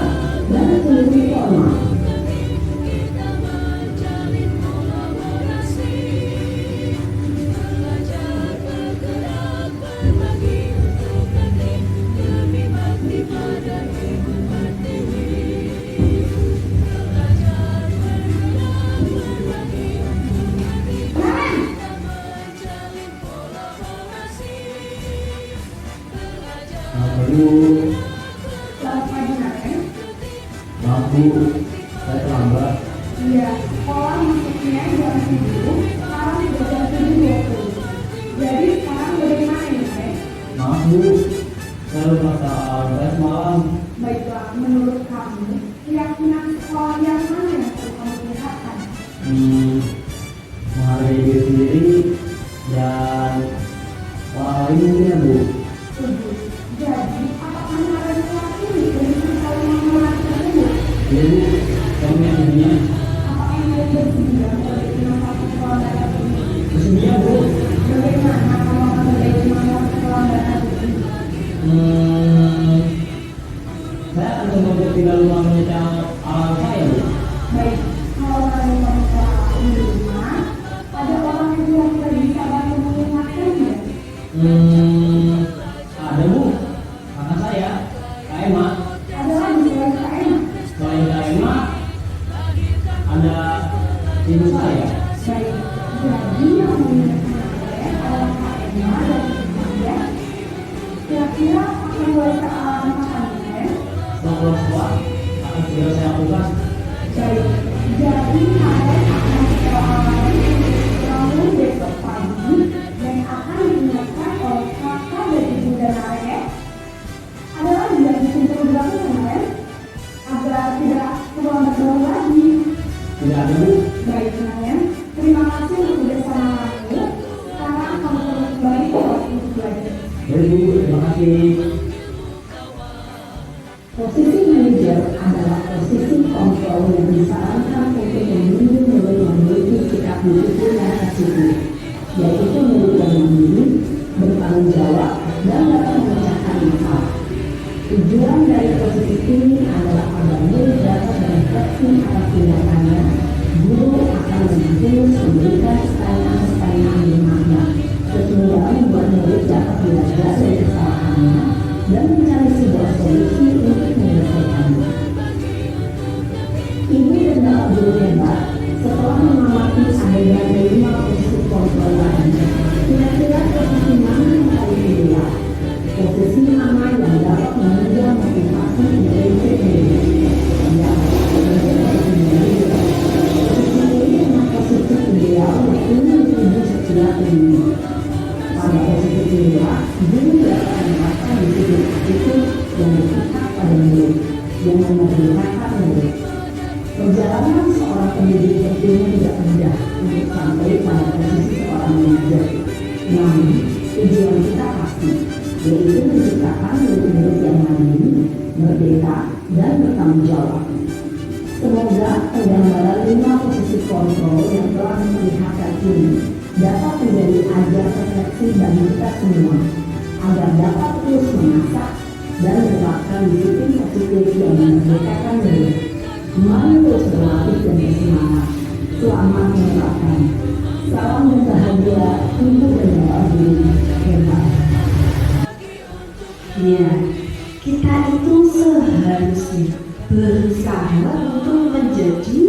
S6: dan seluruh formal.
S5: Bu,
S6: Selamat pagi, Naren.
S5: maaf Bu, saya terlambat.
S6: Iya, sekolah masuknya jam 7, sekarang sudah jam 7.20. Jadi sekarang bagaimana nih, Naren?
S5: Maaf Bu, saya lupa saat tes malam.
S6: Baiklah, menurut kamu, keyakinan sekolah yang mana yang perlu kamu lihatkan?
S5: Menghargai diri sendiri dan orang lain mungkin ya Bu.
S6: Setuju. Jadi, apakah Naren mewakili dengan kalian mengalami tersebut?
S5: Iya Bu, kamu yang jadinya.
S6: Apakah Naren bersedia menjadi inovasi sekolah dasar ini?
S5: Bersedia Bu.
S6: Bagaimana kamu akan menjadi inovasi sekolah dasar ini?
S5: Saya akan mencoba tidak lupa menyetel alat saya Bu.
S6: Baik, kalau Naren kamu sekolah di rumah, ada orang yang kira-kira bisa bantu mengingatkannya?
S5: Ada Bu, kakak saya, Kak Emma.
S6: Ada lagi selain Kak Emma?
S5: Selain Kak Emma, ada ibu saya.
S6: Baik, jadi yang mengingatkan Naren adalah Kak Emma dan ibu saya. Kira-kira akan mulai soal makan Naren?
S5: Setelah sekolah, akan segera saya lakukan.
S6: Baik, jadi Naren akan sekolah kamu besok pagi dan akan diingatkan oleh kakak dan ibu dan Naren ya. Ada lagi yang mungkin perlu dilakukan Naren agar tidak terlambat jauh lagi.
S5: Tidak ada Bu.
S6: Baik Naren, terima kasih untuk kebersamaanmu. Sekarang kamu perlu kembali ke kelas untuk belajar.
S5: Baik Bu, terima kasih.
S6: Posisi manajer adalah posisi kontrol yang disarankan untuk membimbing murid memiliki sikap disiplin dan disiplin, yaitu murid yang mandiri, bertanggung jawab, dan dapat memecahkan masalah. Tujuan dari posisi ini adalah agar murid dapat berefleksi atas tindakannya. Guru akan terus memberikan pertanyaan-pertanyaan yang makna, sehingga membuat murid dapat belajar dari kesalahannya dan mencari sebuah solusi untuk menyelesaikannya. Ibu dan bapak guru hebat setelah mengamati adanya 5 posisi kontrol lain. Kira-kira posisi mana yang paling ideal? Posisi mana yang dapat menunjang motivasi murid-murid? Ya, posisi ini adalah posisi ideal yang ingin ibu secara tinggi. Pada posisi kedua, guru dapat menempatkan disiplin itu yang berpihak pada murid, yang memerdekakan murid. Perjalanan seorang pendidik tentunya tidak mudah untuk sampai pada posisi seorang manajer. Namun, tujuan kita pasti, yaitu menciptakan murid-murid yang mandiri, merdeka, dan bertanggung jawab. Semoga penggambaran 5 posisi kontrol yang telah diperlihatkan ini dapat menjadi ajar refleksi bagi kita semua, agar dapat terus mengasah dan menerapkan disiplin positif yang memerdekakan murid. Mari terus berlatih dan bersemangat. Selamat menerapkan. Salam dan bahagia ibu dan bapak guru hebat.
S1: Ya, kita itu seharusnya berusaha untuk menjadi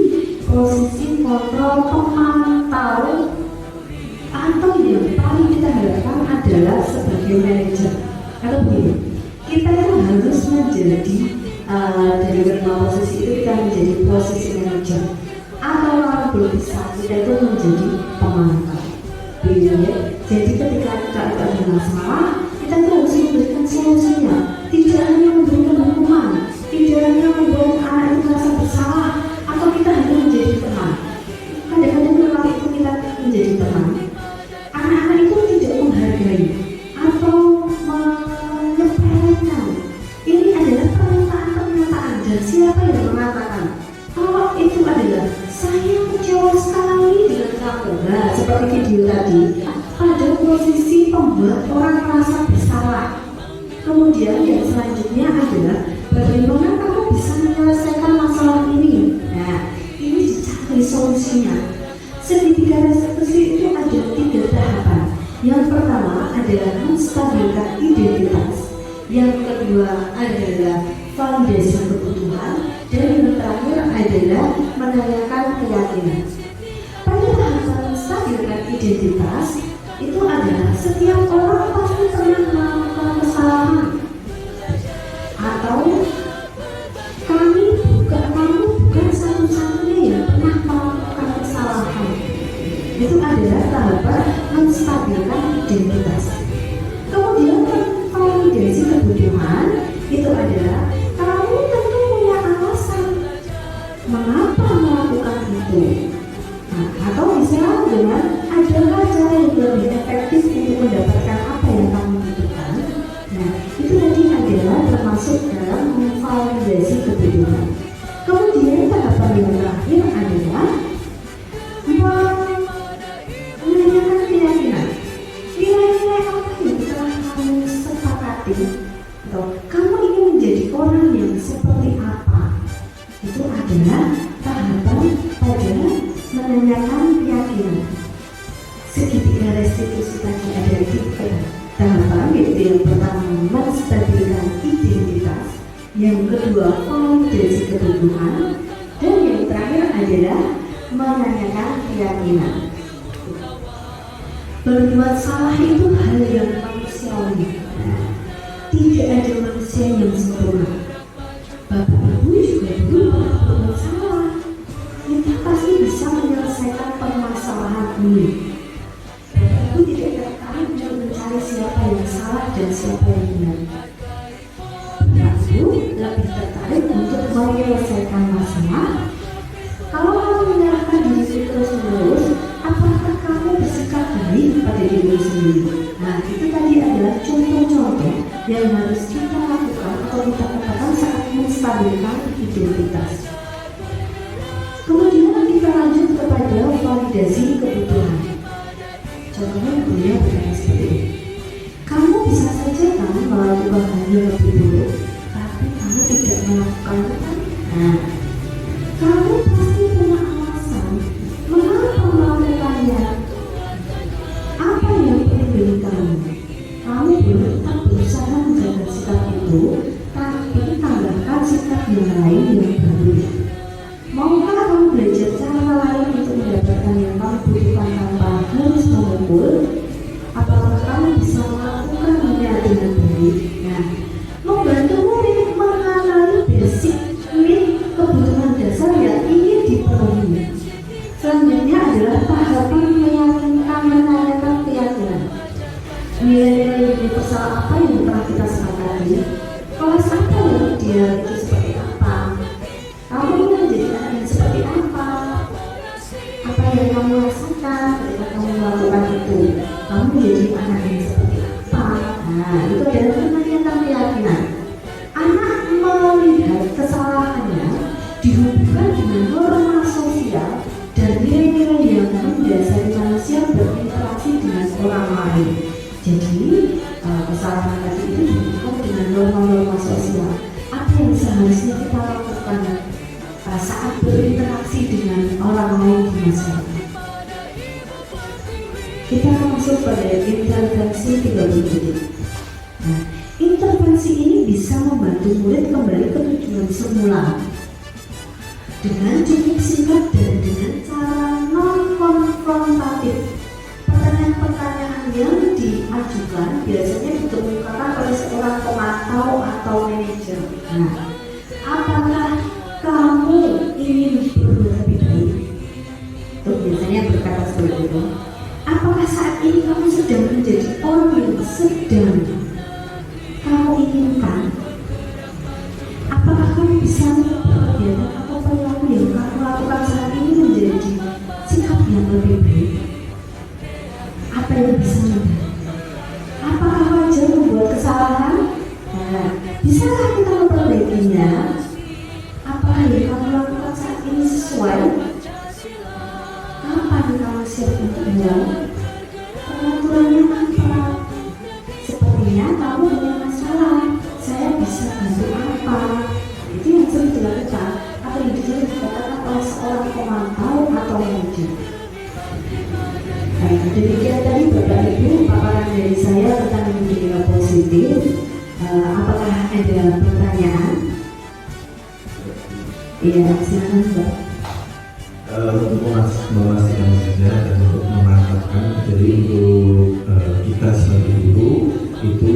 S1: posisi kontrol pemantau, atau yang paling kita harapkan adalah sebagai manajer. Atau begini, kita itu harus menjadi dari beberapa posisi itu kita menjadi posisi manajer, atau kalau belum bisa kita itu menjadi pemantau. Jadi ketika kita ada masalah, kita itu harus memberikan solusinya, tidak hanya memberikan hukuman, tidak hanya membuat anak itu merasa bersalah, atau kita hanya menjadi teman. Kadang-kadang kalau itu kita menjadi teman, anak-anak itu tidak menghargai atau menyepelekan. Ini adalah pernyataan dan siapa yang mengatakan kalau itu adalah saya kecewa sekali dengan kamu. Nah, seperti video tadi, pada posisi pembuat orang merasa bersalah. Kemudian yang selanjutnya adalah bagaimana kamu bisa menyelesaikan masalah ini. Nah, ini dicari solusinya. Segitiga restitusi itu ada 3 tahapan. Yang pertama adalah menstabilkan identitas, yang kedua adalah validasi kebutuhan, dan yang terakhir adalah menanyakan keyakinan. Pada tahapan menstabilkan identitas itu adalah setiap orang pasti pernah melakukan kesalahan, atau kamu bukan satu-satunya yang pernah melakukan kesalahan. Itu adalah tahapan menstabilkan identitas. Kemudian validasi kebutuhan itu adalah kamu tentu punya alasan mengapa melakukan itu. Nah, atau bisa dengan adakah cara yang lebih efektif untuk mendapatkan apa yang kamu butuhkan. Nah, itu tadi adalah termasuk dalam memvalidasi kebutuhan. Kemudian tahapan yang terakhir adalah menanyakan keyakinan. Nilai-nilai apa yang telah kamu sepakati, atau kamu ingin menjadi orang yang seperti apa. Itu adalah tahapan pada menanyakan keyakinan. Segitiga restitusi tadi ada 3 tahapan, yaitu yang pertama menstabilkan identitas, yang kedua validasi kebutuhan, dan yang terakhir adalah menanyakan keyakinan. Berbuat salah itu hal yang manusiawi. Tidak ada manusia yang sempurna. Bapak Ibu juga dulu berbuat salah. Kita pasti bisa menyelesaikan permasalahan ini. Bapak Ibu tidak tertarik untuk mencari siapa yang salah dan siapa yang benar. Bapak Ibu lebih tertarik untuk menyelesaikan masalah. Kalau kamu menyerahkan diri terus-menerus, apakah kamu bersikap baik pada diri sendiri? Nah, itu tadi adalah contoh-contoh yang harus kita lakukan atau kita katakan saat menstabilkan identitas. Kemudian kita lanjut kepada validasi kebutuhan. Contohnya beliau berkata seperti ini. Kamu bisa saja kan melakukan hal yang lebih buruk, tapi kamu tidak melakukan itu. Nah, kamu pasti punya alasan mengapa melakukannya. Apa yang terjadi kamu? Kamu boleh tetap berusaha menjaga sikap itu, tapi tambahkan sikap yang lain yang baru. Maukah kamu belajar cara lain untuk mendapatkan yang kamu butuhkan tanpa harus mengumpul? Apakah kamu bisa melakukan hal dengan baik? Nah, membantu murid mengenali basic need kebutuhan dasar yang ingin dipenuhi. Selanjutnya adalah tahapan meyakinkan menanyakan keyakinan. Nilai-nilai universal apa yang telah kita sepakati? Kelas apa yang dia itu seperti apa? Kamu ingin menjadi anak yang seperti apa? Apa yang kamu rasakan ketika kamu melakukan itu? Kamu menjadi anak yang seperti apa? Nah, itu adalah menanyakan keyakinan. Anak melihat kesalahannya dihubungkan dengan norma sosial dan nilai-nilai yang mendasari manusia berinteraksi dengan orang lain. Jadi kesalahan tadi itu dihubungkan dengan norma-norma sosial. Apa yang seharusnya kita lakukan saat berinteraksi dengan orang lain di masyarakat. Kita masuk pada intervensi 30 menit. Nah, intervensi ini bisa membantu murid kembali ke tujuan semula dengan cukup singkat dan dengan cara non-konfrontatif. Pertanyaan-pertanyaan yang diajukan biasanya dikemukakan oleh seorang pemantau atau manajer
S6: Nah, apakah kamu ingin berbuat lebih baik? Tuh biasanya berkata seperti itu. Apakah saat ini kamu sedang menjadi orang yang sedang kamu inginkan? Apakah kamu bisa mengubah kegiatan atau perilaku yang kamu lakukan saat ini menjadi sikap yang lebih baik? Apa yang bisa membantu? Apakah wajar membuat kesalahan? Nah, bisakah kita memperbaikinya? Apakah yang kamu lakukan saat ini sesuai? Apa yang kamu siap untuk menjawab? Pengaturannya apa? Sepertinya kamu punya masalah. Saya bisa bantu apa? Itu yang sering dilakukan atau yang sering dikatakan oleh seorang pemantau atau manajer. Baik, demikian tadi Bapak Ibu paparan dari saya tentang budaya positif. Apakah ada pertanyaan? Iya, silakan Mbak.
S7: Untuk memastikan saja dan untuk memantapkan, jadi untuk kita sebagai guru itu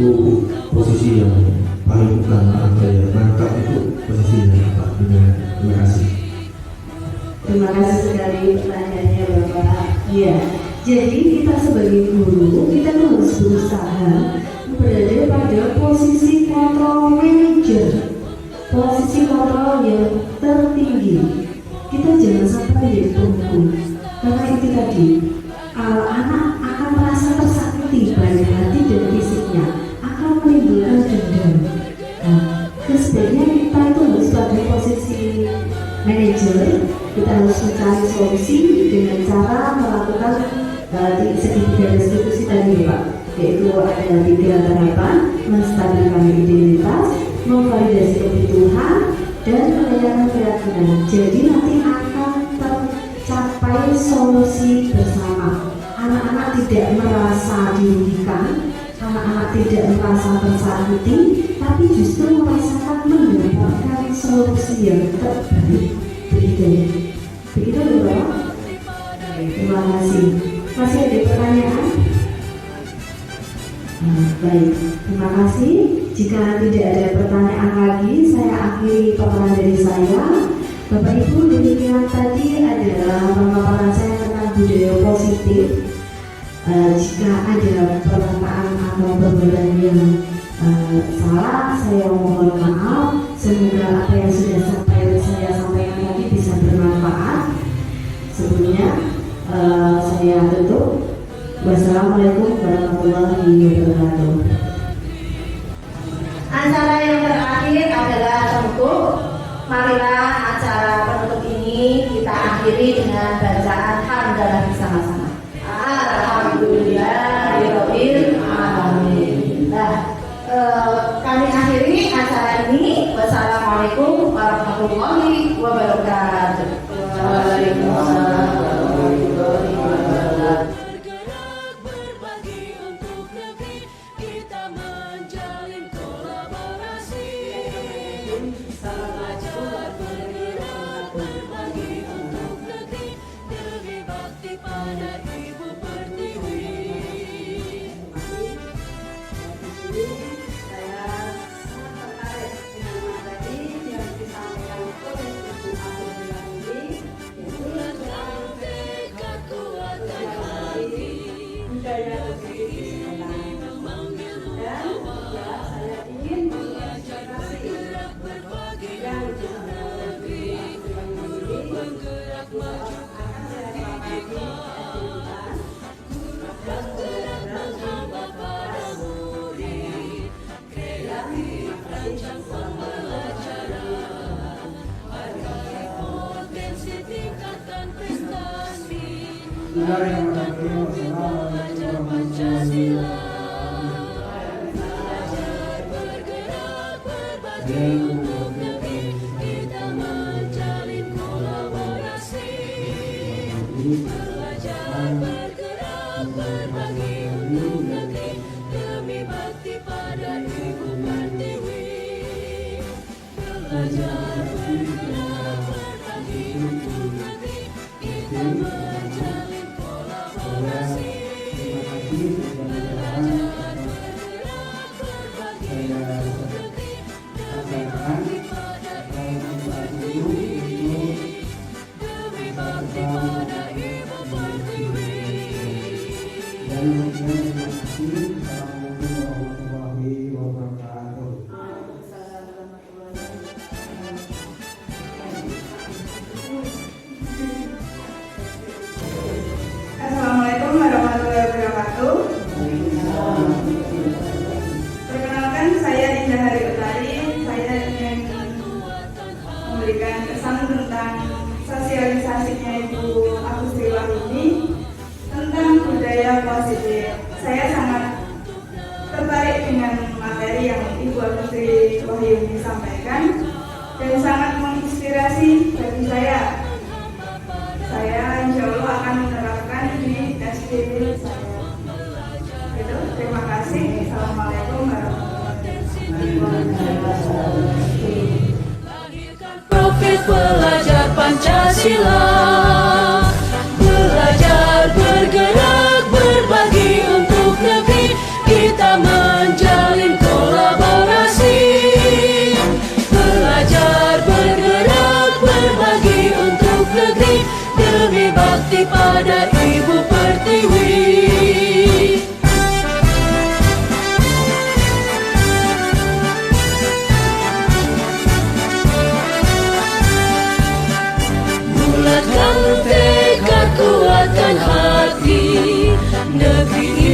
S7: posisi yang paling utama atau yang mantap itu posisinya apa? Terima kasih.
S6: Terima kasih sekali pertanyaannya Bapak. Iya, jadi kita sebagai guru kita harus berusaha berada pada posisi kontrol manager, posisi kontrol yang tertinggi. Kita jangan sampai menjadi pemukul, karena itu tadi anak akan merasa tersakiti baik hati dan fisiknya, akan menimbulkan dendam. Nah, sebaiknya kita itu harus pada posisi manajer. Kita harus mencari solusi dengan cara melakukan segitiga restitusi tadi Pak, yaitu ada 3 tahapan: menstabilkan identitas, memvalidasi kebutuhan, dan pelayanan keyakinan. Jadi nanti akan tercapai solusi bersama. Anak-anak tidak merasa dirugikan, anak-anak tidak merasa tersakiti, tapi justru merasakan mendapatkan solusi yang terbaik. Begitu Bapak. Terima kasih. Masih ada pertanyaan? Baik, terima kasih. Jika tidak ada pertanyaan lagi, saya akhiri paparan dari saya. Bapak Ibu, demikian tadi adalah pemaparan saya tentang budaya positif. Jika ada perkataan atau perbuatan yang salah, saya mohon maaf. Semoga apa yang sudah saya sampaikan tadi bisa bermanfaat. Sebelumnya saya tutup. Wassalamualaikum warahmatullahi wabarakatuh.
S1: Acara yang terakhir adalah penutup. Marilah acara penutup ini kita akhiri dengan bacaan hamdalah bersama-sama. Alhamdulillahirabbil alamin. Nah, kami akhiri acara ini. Wassalamualaikum warahmatullahi wabarakatuh. Waalaikumsalam warahmatullahi wabarakatuh.
S5: Saya
S8: Perkenalkan, saya Indah Hari Utari. Saya ingin memberikan kesan tentang sosialisasinya Ibu Agus Sri Wahyuni tentang budaya positif. Saya sangat tertarik dengan materi yang Ibu Agus Sri Wahyuni sampaikan dan sangat menginspirasi bagi saya. Saya insya Allah akan menerapkan di SD saya. Gitu. Terima kasih. Assalamualaikum warahmatullahi wabarakatuh.
S2: Profil pelajar Pancasila, belajar bergerak berbagi untuk negeri, kita menjalin kolaborasi. Belajar bergerak berbagi untuk negeri, demi bakti pada Ibu Pertiwi. Bulatkan tekad, kuatkan hati, negeri